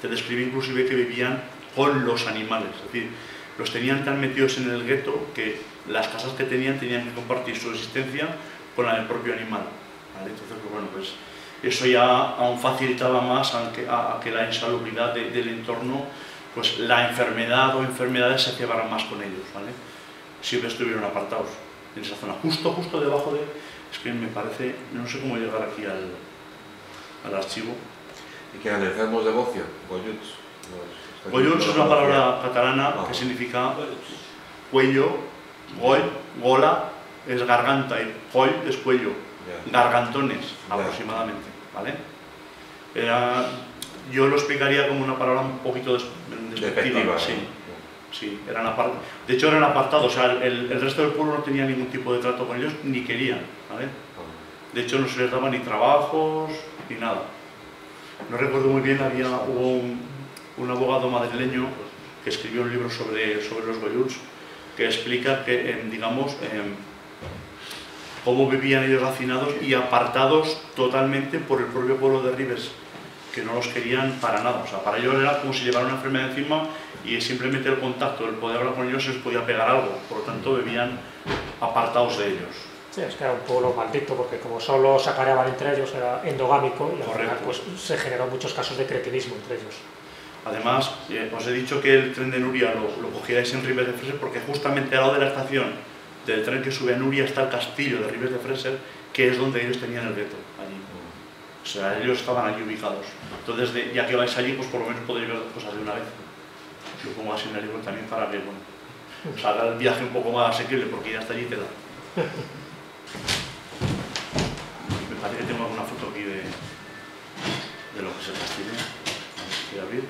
B: te describe inclusive que vivían con los animales, es decir, los tenían tan metidos en el gueto que las casas que tenían que compartir su existencia con la del propio animal, ¿vale? Entonces, pues bueno, pues eso ya aún facilitaba más a que la insalubridad del entorno, pues la enfermedad o enfermedades se cebaran más con ellos, ¿vale? Siempre estuvieron apartados en esa zona, justo debajo de... Es que me parece, no sé cómo llegar aquí al archivo.
E: ¿Y qué eran enfermos de bocio? Goyuts.
B: Goyuts es una palabra catalana que significa cuello, goll, gola es garganta y coll es cuello, gargantones aproximadamente, ¿vale? Yo lo explicaría como una palabra un poquito despectiva, sí. Sí, de hecho eran apartados, o sea, el resto del pueblo no tenía ningún tipo de trato con ellos, ni querían, ¿vale? De hecho no se les daba ni trabajos, ni nada. No recuerdo muy bien, hubo un abogado madrileño que escribió un libro sobre los Goyuts, que explica que, cómo vivían ellos hacinados y apartados totalmente por el propio pueblo de Ribes, que no los querían para nada. O sea, para ellos era como si llevaran una enfermedad encima y simplemente el contacto, el poder hablar con ellos, se les podía pegar algo. Por lo tanto, vivían apartados de ellos.
D: Sí, es que era un pueblo maldito, porque como solo se apareaban entre ellos, era endogámico y al final pues, se generó muchos casos de cretinismo entre ellos.
B: Además, os he dicho que el tren de Nuria lo cogíais en Ribes de Freser porque justamente al lado de la estación del tren que sube a Nuria está el castillo de Ribes de Freser, que es donde ellos tenían el gueto, allí. O sea, ellos estaban allí ubicados. Entonces, ya que vais allí, pues por lo menos podéis ver las cosas de una vez. Lo pongo así en el libro también para que, bueno, os haga el viaje un poco más asequible, porque ya hasta allí te da. Me parece que tengo alguna foto aquí de lo que es el castillo. A ver si quiero abrir.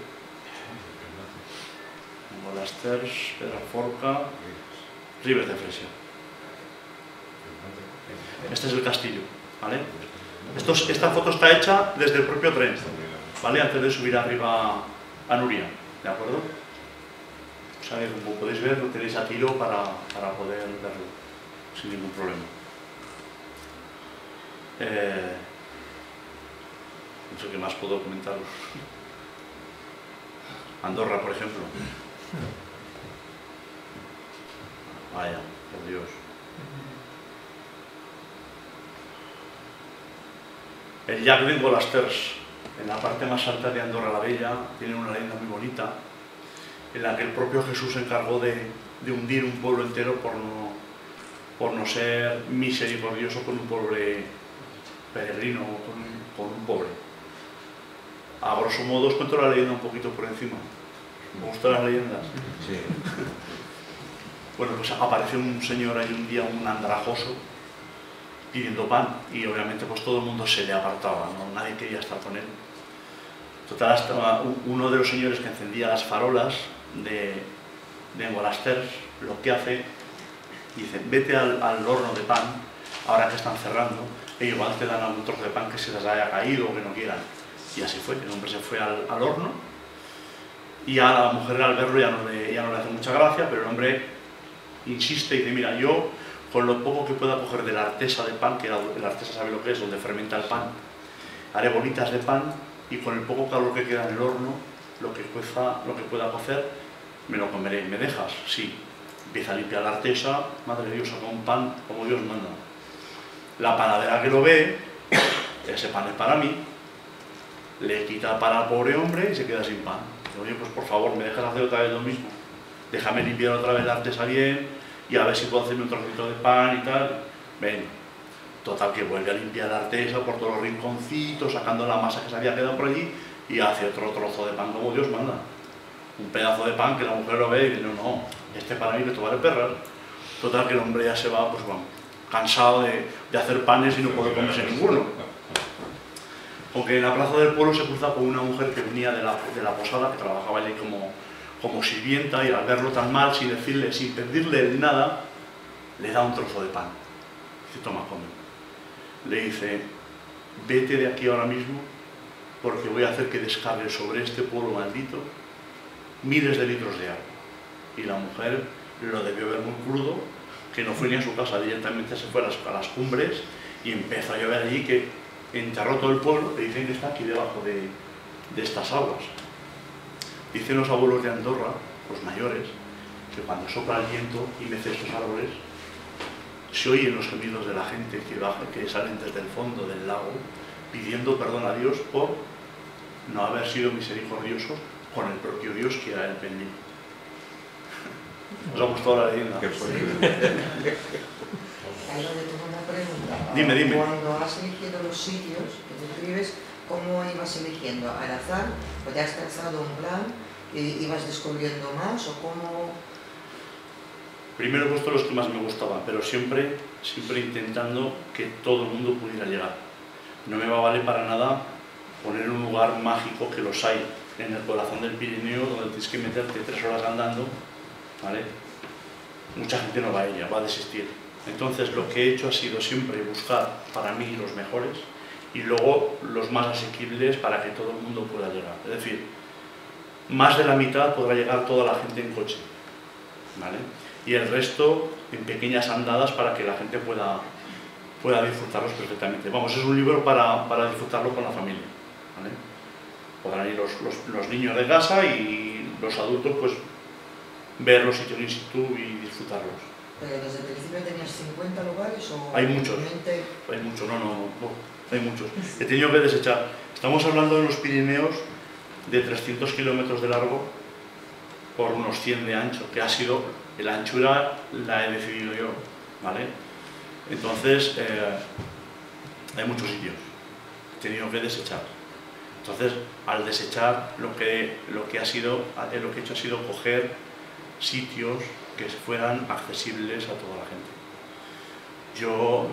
B: Molasters, Pedraforca, Ribes de Freser. Este es el castillo, ¿vale? Esta foto está hecha desde el propio tren, ¿vale? Antes de subir arriba a Nuria, ¿de acuerdo? O sea, como podéis ver, lo tenéis a tiro para poder verlo sin ningún problema. No sé qué más puedo comentaros. Andorra, por ejemplo. Vaya, por Dios. El llac de Engolasters, en la parte más alta de Andorra la Bella, tiene una leyenda muy bonita, en la que el propio Jesús se encargó de hundir un pueblo entero por no ser misericordioso con un pobre peregrino, con un pobre. A grosso modo os cuento la leyenda un poquito por encima. ¿Me gustan las leyendas?
E: Sí.
B: Bueno, pues apareció un señor ahí un día, un andrajoso, pidiendo pan, y obviamente pues todo el mundo se le apartaba, ¿no? Nadie quería estar con él. Total, hasta uno de los señores que encendía las farolas de Engolasters, lo que hace, dice, vete al horno de pan, ahora que están cerrando, e igual te dan algún trozo de pan que se les haya caído o que no quieran. Y así fue, el hombre se fue al horno, y a la mujer al verlo ya no le hace mucha gracia, pero el hombre insiste y dice, mira, yo con lo poco que pueda coger de la artesa de pan, que la artesa sabe lo que es, donde fermenta el pan, haré bolitas de pan y con el poco calor que queda en el horno, lo que pueda cocer, me lo comeré. ¿Me dejas? Sí. Empieza a limpiar la artesa, madre de Dios, saca un pan como Dios manda. La panadera que lo ve, ese pan es para mí, le quita para al pobre hombre y se queda sin pan. Dice, oye, pues por favor, ¿me dejas hacer otra vez lo mismo? Déjame limpiar otra vez la artesa bien y a ver si puedo hacerme un trocito de pan y tal. Ven, total que vuelve a limpiar la artesa por todos los rinconcitos, sacando la masa que se había quedado por allí y hace otro trozo de pan como Dios manda. Un pedazo de pan que la mujer lo ve y dice, no, este para mí me vale perras. Total que el hombre ya se va, pues bueno, cansado de hacer panes y no puede comerse ninguno. Aunque en la plaza del pueblo se cruza con una mujer que venía de la posada, que trabajaba allí como sirvienta, y al verlo tan mal, sin pedirle nada, le da un trozo de pan. Dice, toma, come. Le dice, vete de aquí ahora mismo, porque voy a hacer que descargue sobre este pueblo maldito miles de litros de agua. Y la mujer lo debió ver muy crudo, que no fue ni a su casa, directamente se fue a las cumbres y empezó a llover allí, que enterró todo el pueblo, que dicen que está aquí debajo de estas aguas. Dicen los abuelos de Andorra, los mayores, que cuando sopla el viento y mece estos árboles, se oyen los gemidos de la gente que salen desde el fondo del lago, pidiendo perdón a Dios por no haber sido misericordiosos con el propio Dios, que era el pendiente. ¿Os ha gustado la leyenda?
E: ¿Qué fue?
C: Yo le tengo una pregunta.
B: Dime.
C: Cuando has elegido los sitios que describes, ¿cómo ibas eligiendo? ¿Al azar? ¿O te has trazado un plan? ¿Ibas descubriendo más? ¿O cómo...?
B: Primero he puesto los que más me gustaban, pero siempre intentando que todo el mundo pudiera llegar. No me va a valer para nada poner un lugar mágico, que los hay en el corazón del Pirineo, donde tienes que meterte 3 horas andando, ¿vale? Mucha gente no va a ella, va a desistir. Entonces lo que he hecho ha sido siempre buscar para mí los mejores y luego los más asequibles para que todo el mundo pueda llegar. Es decir, más de la mitad podrá llegar toda la gente en coche, ¿vale? Y el resto en pequeñas andadas para que la gente pueda disfrutarlos perfectamente. Vamos, es un libro para disfrutarlo con la familia, ¿vale? Podrán ir los niños de casa y los adultos pues ver los sitios in situ y disfrutarlos.
C: ¿Pero desde el principio tenías 50 lugares o...?
B: Hay muchos, hay muchos, no, hay muchos. He tenido que desechar. Estamos hablando de los Pirineos de 300 kilómetros de largo por unos 100 de ancho, que ha sido, la anchura la he decidido yo, ¿vale? Entonces, hay muchos sitios. He tenido que desechar. Entonces, al desechar, lo que he hecho ha sido coger sitios que fueran accesibles a toda la gente. Yo,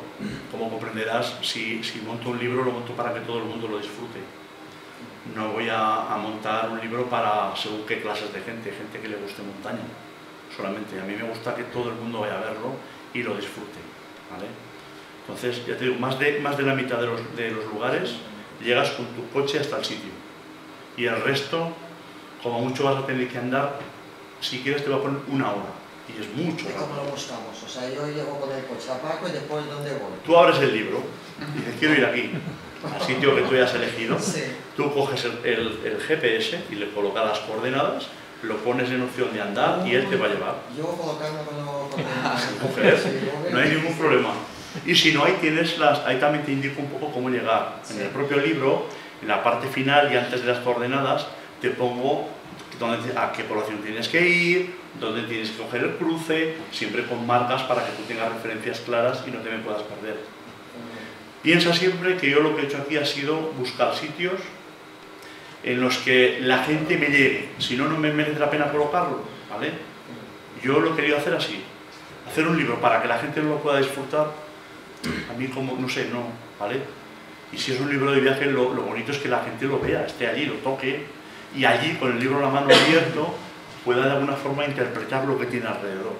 B: como comprenderás, si monto un libro, lo monto para que todo el mundo lo disfrute. No voy a montar un libro para según qué clases de gente que le guste montaña, solamente. A mí me gusta que todo el mundo vaya a verlo y lo disfrute, ¿vale? Entonces, ya te digo, más de la mitad de los lugares llegas con tu coche hasta el sitio. Y el resto, como mucho vas a tener que andar, si quieres te va a poner una hora. Y es mucho.
C: ¿Y cómo lo buscamos? O sea, yo llego con el coche a Paco y después ¿dónde voy?
B: Tú abres el libro y dices, quiero ir aquí, al sitio que tú hayas elegido.
C: Sí.
B: Tú coges el GPS y le colocas las coordenadas, lo pones en opción de andar y él te va a llevar.
C: Yo colocando
B: No hay ningún problema. Y si no, ahí también te indico un poco cómo llegar. En el propio libro, en la parte final y antes de las coordenadas, te pongo a qué población tienes que ir, dónde tienes que coger el cruce, siempre con marcas para que tú tengas referencias claras y no te me puedas perder. Piensa siempre que yo lo que he hecho aquí ha sido buscar sitios en los que la gente me llegue, si no, no me merece la pena colocarlo, ¿vale? Yo lo he querido hacer así, hacer un libro para que la gente lo pueda disfrutar, a mí como, no sé, no, ¿vale? Y si es un libro de viaje, lo bonito es que la gente lo vea, esté allí, lo toque, y allí, con el libro en la mano abierto, pueda de alguna forma interpretar lo que tiene alrededor,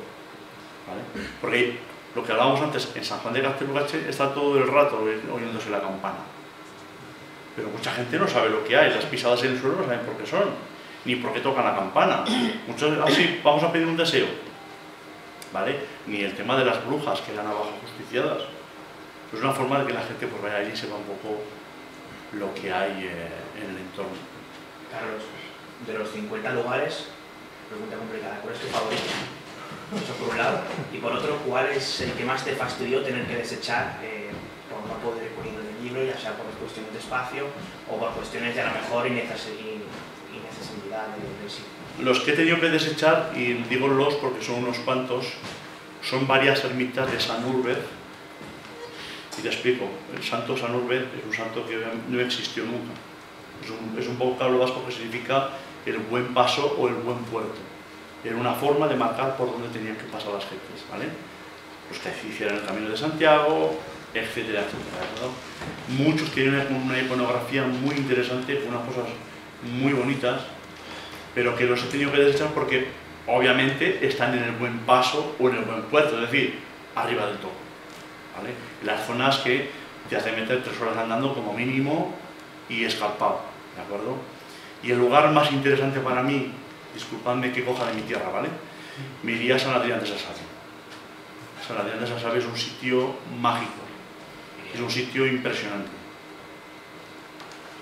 B: ¿vale? Porque lo que hablábamos antes, en San Juan de Gaztelugatxe está todo el rato oyéndose la campana. Pero mucha gente no sabe lo que hay, las pisadas en el suelo no saben por qué son, ni por qué tocan la campana. Muchos, así, vamos a pedir un deseo, ¿vale? Ni el tema de las brujas que eran abajo justiciadas. Es una forma de que la gente pues vaya allí y sepa un poco lo que hay en el entorno.
F: Carlos, de los 50 lugares, pregunta complicada, ¿cuál es tu favorito? Eso por un lado. Y por otro, ¿cuál es el que más te fastidió tener que desechar por no poder ponerlo en el libro, ya sea por cuestiones de espacio o por cuestiones de a lo mejor inaccesibilidad del sitio?
B: Los que he tenido que desechar, y digo los porque son unos cuantos, son varias ermitas de San Urbez. Y te explico, el santo San Urbez es un santo que no existió nunca. Es un vocablo vasco que significa el buen paso o el buen puerto. Era una forma de marcar por dónde tenían que pasar las gentes, ¿vale? Los que hicieran el Camino de Santiago, etcétera, etcétera, ¿no? Muchos tienen una iconografía muy interesante, unas cosas muy bonitas, pero que los he tenido que desechar porque obviamente están en el buen paso o en el buen puerto, es decir, arriba del todo, ¿vale? Las zonas que te hacen meter 3 horas andando como mínimo y escarpado, ¿de acuerdo? Y el lugar más interesante para mí, disculpadme que coja de mi tierra, ¿vale? Me iría a San Adrián de Sasabe. San Adrián de Sasabe es un sitio mágico, es un sitio impresionante.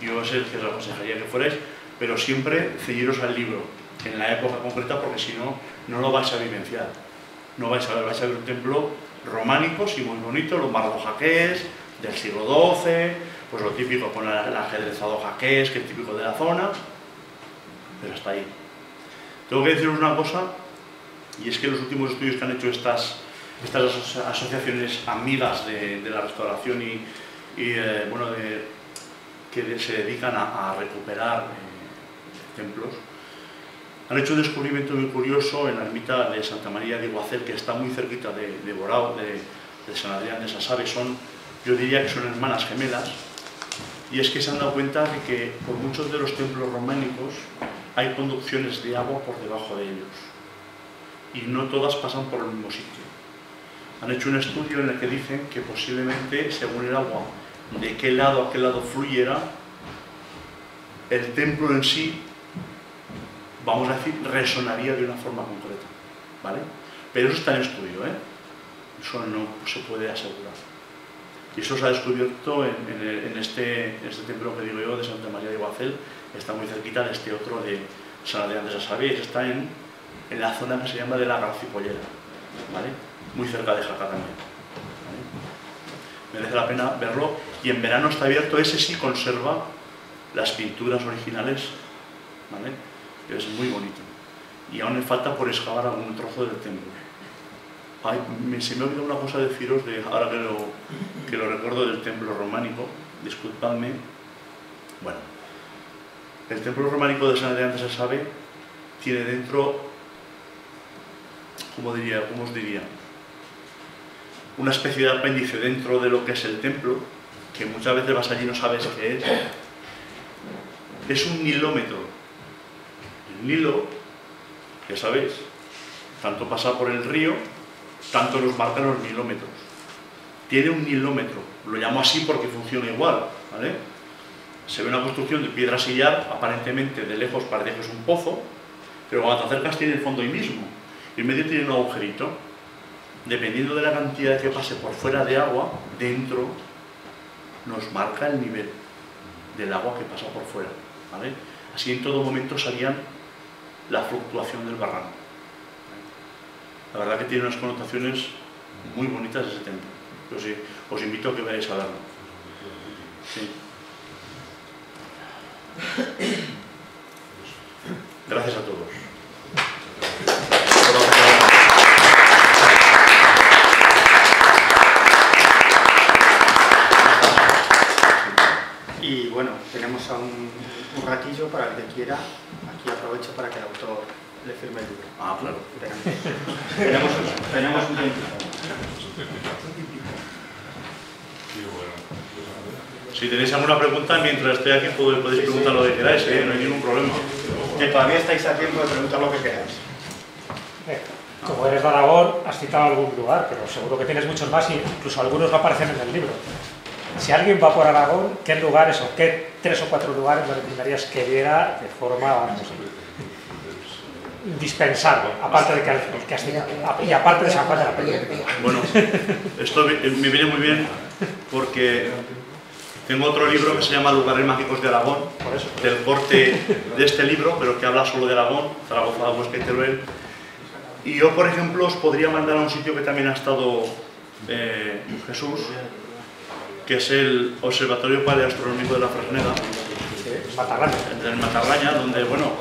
B: Yo es el que os aconsejaría que fuerais, pero siempre ceñiros al libro, en la época concreta, porque si no, no lo vais a vivenciar. No vais a ver un templo románico, sí, muy bonito, los mardojaqués del siglo XII, pues lo típico con el ajedrezado jaqués, que es típico de la zona, pero hasta ahí. Tengo que deciros una cosa, y es que los últimos estudios que han hecho estas asociaciones amigas de la restauración bueno, que se dedican a recuperar templos, han hecho un descubrimiento muy curioso en la ermita de Santa María de Iguacel, que está muy cerquita de Borao, de San Adrián de Sasabe. Yo diría que son hermanas gemelas, y es que se han dado cuenta de que por muchos de los templos románicos hay conducciones de agua por debajo de ellos, y no todas pasan por el mismo sitio. Han hecho un estudio en el que dicen que posiblemente, según el agua, de qué lado a qué lado fluyera, el templo en sí, vamos a decir, resonaría de una forma concreta, ¿vale? Pero eso está en estudio, ¿eh? Eso no se puede asegurar. Y eso se ha descubierto en este templo que digo yo, de Santa María de Iguacel, que está muy cerquita de este otro de San Adrián de Sasabe, que está en la zona que se llama de la Garcipollera, ¿vale? Muy cerca de Jaca también, ¿vale? Merece la pena verlo, y en verano está abierto, ese sí conserva las pinturas originales, ¿vale? Que es muy bonito, y aún le falta por excavar algún trozo del templo. Ay, se me ha olvidado una cosa deciros, ahora que lo recuerdo, del templo románico, disculpadme. Bueno, el templo románico de San Adrián de Sasabe tiene dentro, ¿cómo os diría? Una especie de apéndice dentro de lo que es el templo, que muchas veces vas allí y no sabes qué es. Es un nilómetro. El Nilo, ya sabéis, tanto pasa por el río, tanto los marcan los nilómetros. Tiene un nilómetro, lo llamo así porque funciona igual, ¿vale? Se ve una construcción de piedra sillar, aparentemente de lejos parece que es un pozo, pero cuando te acercas tiene el fondo ahí mismo. Y en medio tiene un agujerito. Dependiendo de la cantidad que pase por fuera de agua, dentro nos marca el nivel del agua que pasa por fuera, ¿vale? Así en todo momento salían la fluctuación del barranco. La verdad que tiene unas connotaciones muy bonitas ese templo. Os invito a que vayáis a verlo. Sí. Gracias a todos.
A: Y bueno, tenemos aún un ratillo para el que quiera. Aquí aprovecho para que el autor le firme el libro.
B: Ah, claro.
A: Tenemos un tiempo.
B: Si tenéis alguna pregunta, mientras estoy aquí podéis preguntar lo que queráis, no hay ningún problema.
A: Que todavía estáis a tiempo de preguntar lo que queráis.
D: Como eres de Aragón, has citado algún lugar, pero seguro que tienes muchos más, y incluso algunos no aparecen en el libro. Si alguien va por Aragón, ¿qué lugares o qué 3 o 4 lugares le recomendarías que viera de forma indispensable, aparte de que has citado, y aparte de San Juan de la Peña?
B: Bueno, esto me viene muy bien porque tengo otro libro que se llama Lugares Mágicos de Aragón, del corte de este libro, pero que habla solo de Aragón, Zaragoza, Huesca y Teruel. Y yo, por ejemplo, os podría mandar a un sitio que también ha estado Jesús, que es el Observatorio Paleoastronómico de la Fresneda, en Matarraña, donde, bueno,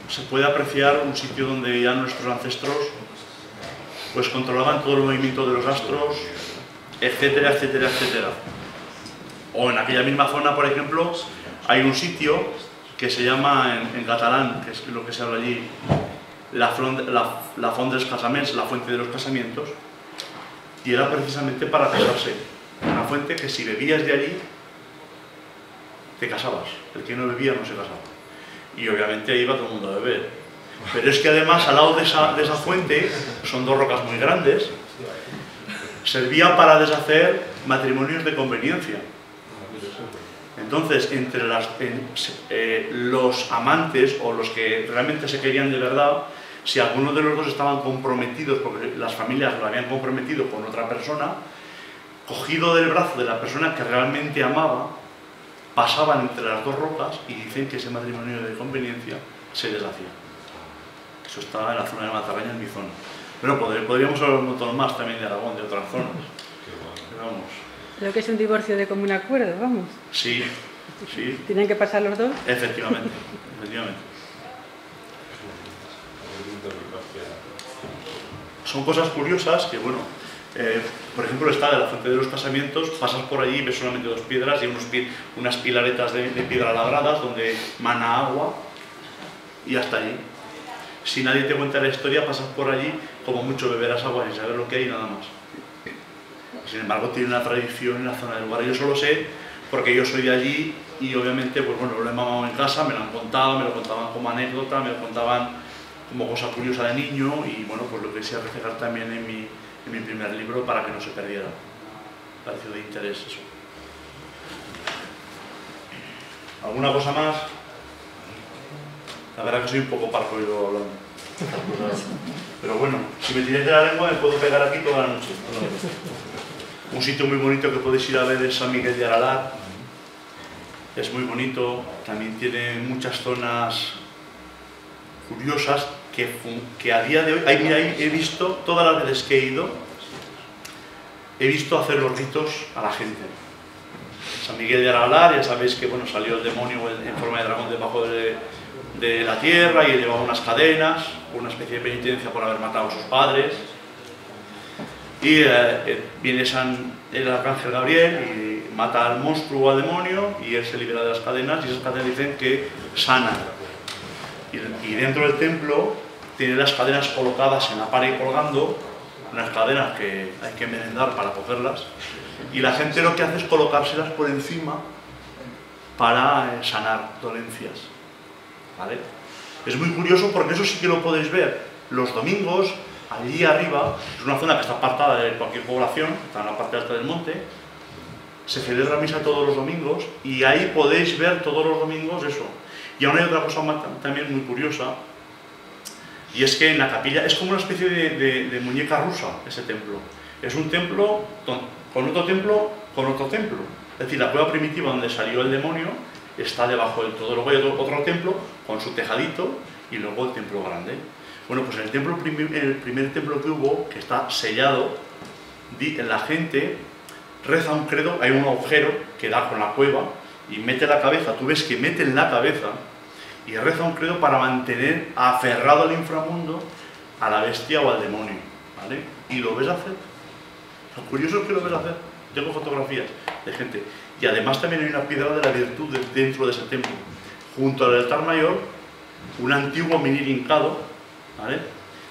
B: se puede apreciar un sitio donde ya nuestros ancestros pues controlaban todo el movimiento de los astros, etcétera, etcétera, etcétera. O en aquella misma zona, por ejemplo, hay un sitio que se llama en catalán, que es lo que se habla allí, la Font dels Casaments, la fuente de los casamientos, y era precisamente para casarse. Una fuente que si bebías de allí, te casabas. El que no bebía no se casaba. Y obviamente ahí iba todo el mundo a beber. Pero es que además, al lado de esa fuente, son 2 rocas muy grandes, servía para deshacer matrimonios de conveniencia. Entonces, entre los amantes o los que realmente se querían de verdad, si alguno de los dos estaban comprometidos, porque las familias lo habían comprometido con otra persona, cogido del brazo de la persona que realmente amaba, pasaban entre las 2 rocas y dicen que ese matrimonio de conveniencia se deshacía. Eso está en la zona de Matarraña, en mi zona. Pero podríamos hablar un montón más también de Aragón, de otras zonas. Pero vamos.
G: Lo que es un divorcio de común acuerdo, vamos.
B: Sí, sí.
G: ¿Tienen que pasar los dos?
B: Efectivamente, efectivamente. Son cosas curiosas que, bueno, por ejemplo, está de la fuente de los casamientos, pasas por allí y ves solamente 2 piedras y unas pilaretas de piedra labradas donde mana agua y hasta allí. Si nadie te cuenta la historia, pasas por allí, como mucho beberás agua sin saber lo que hay y nada más. Sin embargo, tiene una tradición en la zona del lugar. Yo solo sé porque yo soy de allí y obviamente, pues bueno, lo he mamado en casa, me lo han contado, me lo contaban como anécdota, me lo contaban como cosa curiosa de niño y bueno, pues lo quise reflejar también en mi primer libro para que no se perdiera. Pareció de interés eso. ¿Alguna cosa más? La verdad que soy un poco parco yo hablando. Pero bueno, si me tiráis de la lengua me puedo pegar aquí toda la noche. Un sitio muy bonito que podéis ir a ver es San Miguel de Aralar. Es muy bonito, también tiene muchas zonas curiosas que a día de hoy, mira, ahí he visto, todas las veces que he ido, he visto hacer los ritos a la gente. San Miguel de Aralar, ya sabéis que bueno, salió el demonio en forma de dragón debajo de la tierra y llevaba unas cadenas, una especie de penitencia por haber matado a sus padres. Y viene el arcángel Gabriel y mata al monstruo o al demonio y él se libera de las cadenas, y esas cadenas dicen que sanan. Y dentro del templo tiene las cadenas colocadas en la pared colgando, unas cadenas que hay que merendar para cogerlas, y la gente lo que hace es colocárselas por encima para sanar dolencias. ¿Vale? Es muy curioso porque eso sí que lo podéis ver los domingos. Allí arriba, es una zona que está apartada de cualquier población, está en la parte alta del monte, se celebra misa todos los domingos y ahí podéis ver todos los domingos eso. Y aún hay otra cosa también muy curiosa, y es que en la capilla es como una especie de muñeca rusa ese templo. Es un templo con otro templo con otro templo. Es decir, la cueva primitiva donde salió el demonio está debajo del todo. Luego hay otro templo con su tejadito y luego el templo grande. Bueno, pues el primer templo que hubo, que está sellado, la gente reza un credo, hay un agujero que da con la cueva y mete la cabeza, tú ves que meten la cabeza y reza un credo para mantener aferrado al inframundo a la bestia o al demonio, ¿vale? Y lo ves hacer. Lo curioso es que lo ves hacer. Tengo fotografías de gente. Y además también hay una piedra de la virtud dentro de ese templo. Junto al altar mayor, un antiguo menhir hincado, ¿vale?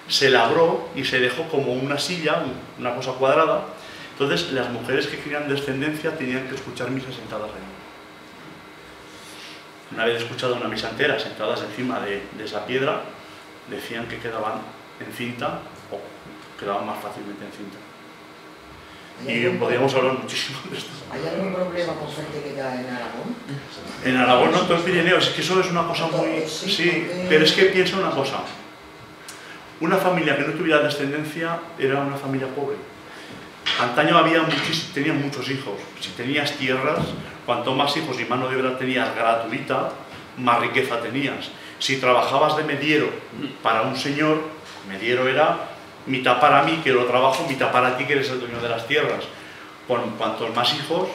B: Se labró y se dejó como una silla, una cosa cuadrada. Entonces las mujeres que querían descendencia tenían que escuchar misas sentadas ahí. Una vez escuchado una misa entera sentadas encima de esa piedra, decían que quedaban encinta o quedaban más fácilmente encinta. Y podríamos hablar muchísimo de esto.
C: ¿Hay algún problema con fertilidad en Aragón?
B: En Aragón no, todo el Pirineo, es que eso es una cosa muy... Sí, pero es que piensa una cosa. Una familia que no tuviera descendencia era una familia pobre. Antaño tenían muchos hijos. Si tenías tierras, cuanto más hijos y mano de obra tenías gratuita, más riqueza tenías. Si trabajabas de mediero para un señor, mediero era mitad para mí, que lo trabajo, mitad para ti, que eres el dueño de las tierras. Con cuantos más hijos,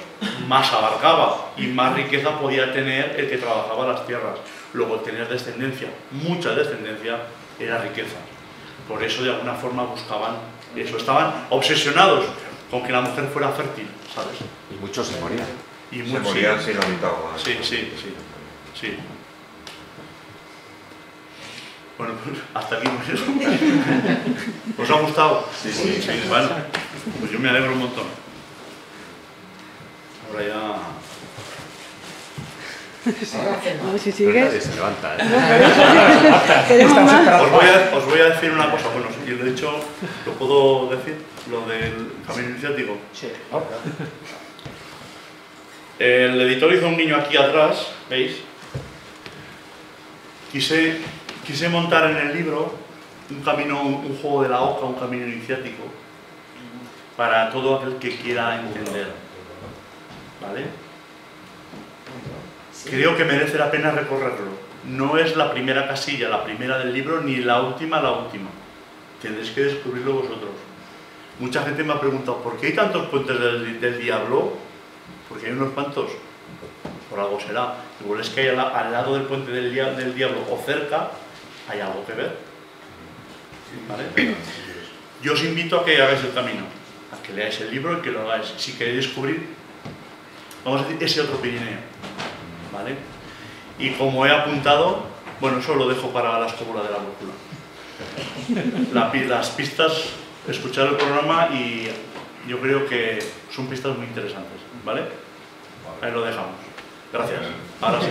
B: más abarcaba y más riqueza podía tener el que trabajaba las tierras. Luego, tener descendencia, mucha descendencia, era riqueza. Por eso, de alguna forma, buscaban eso. Estaban obsesionados con que la mujer fuera fértil, ¿sabes?
E: Y muchos se morían.
B: Se
E: morían sin la mitad o más.
B: Sí. Bueno, pues hasta aquí con eso. ¿Os ha gustado?
E: Sí.
B: Bueno, pues yo me alegro un montón. Ahora ya...
G: No, si sigues.
E: Nadie se levanta, ¿eh?
G: Queremos más.
B: Os voy a decir una cosa. Bueno, si lo he dicho, ¿lo puedo decir? Lo del camino iniciático.
F: Sí.
B: El editor hizo un guiño aquí atrás, ¿veis? Quise montar en el libro un juego de la oca, un camino iniciático, para todo aquel que quiera entender. ¿Vale? Creo que merece la pena recorrerlo. No es la primera casilla, la primera del libro, ni la última. Tendréis que descubrirlo vosotros. Mucha gente me ha preguntado, ¿por qué hay tantos puentes del diablo? Porque hay unos cuantos. Por algo será. Igual es que hay al lado del puente del diablo o cerca, hay algo que ver. ¿Vale? Yo os invito a que hagáis el camino, a que leáis el libro y que lo hagáis. Si queréis descubrir, vamos a decir, ese otro Pirineo. ¿Vale? Y como he apuntado, bueno, eso lo dejo para la escóbula de la brújula. Las pistas, escuchar el programa y yo creo que son pistas muy interesantes. ¿Vale? Ahí lo dejamos. Gracias. Ahora sí.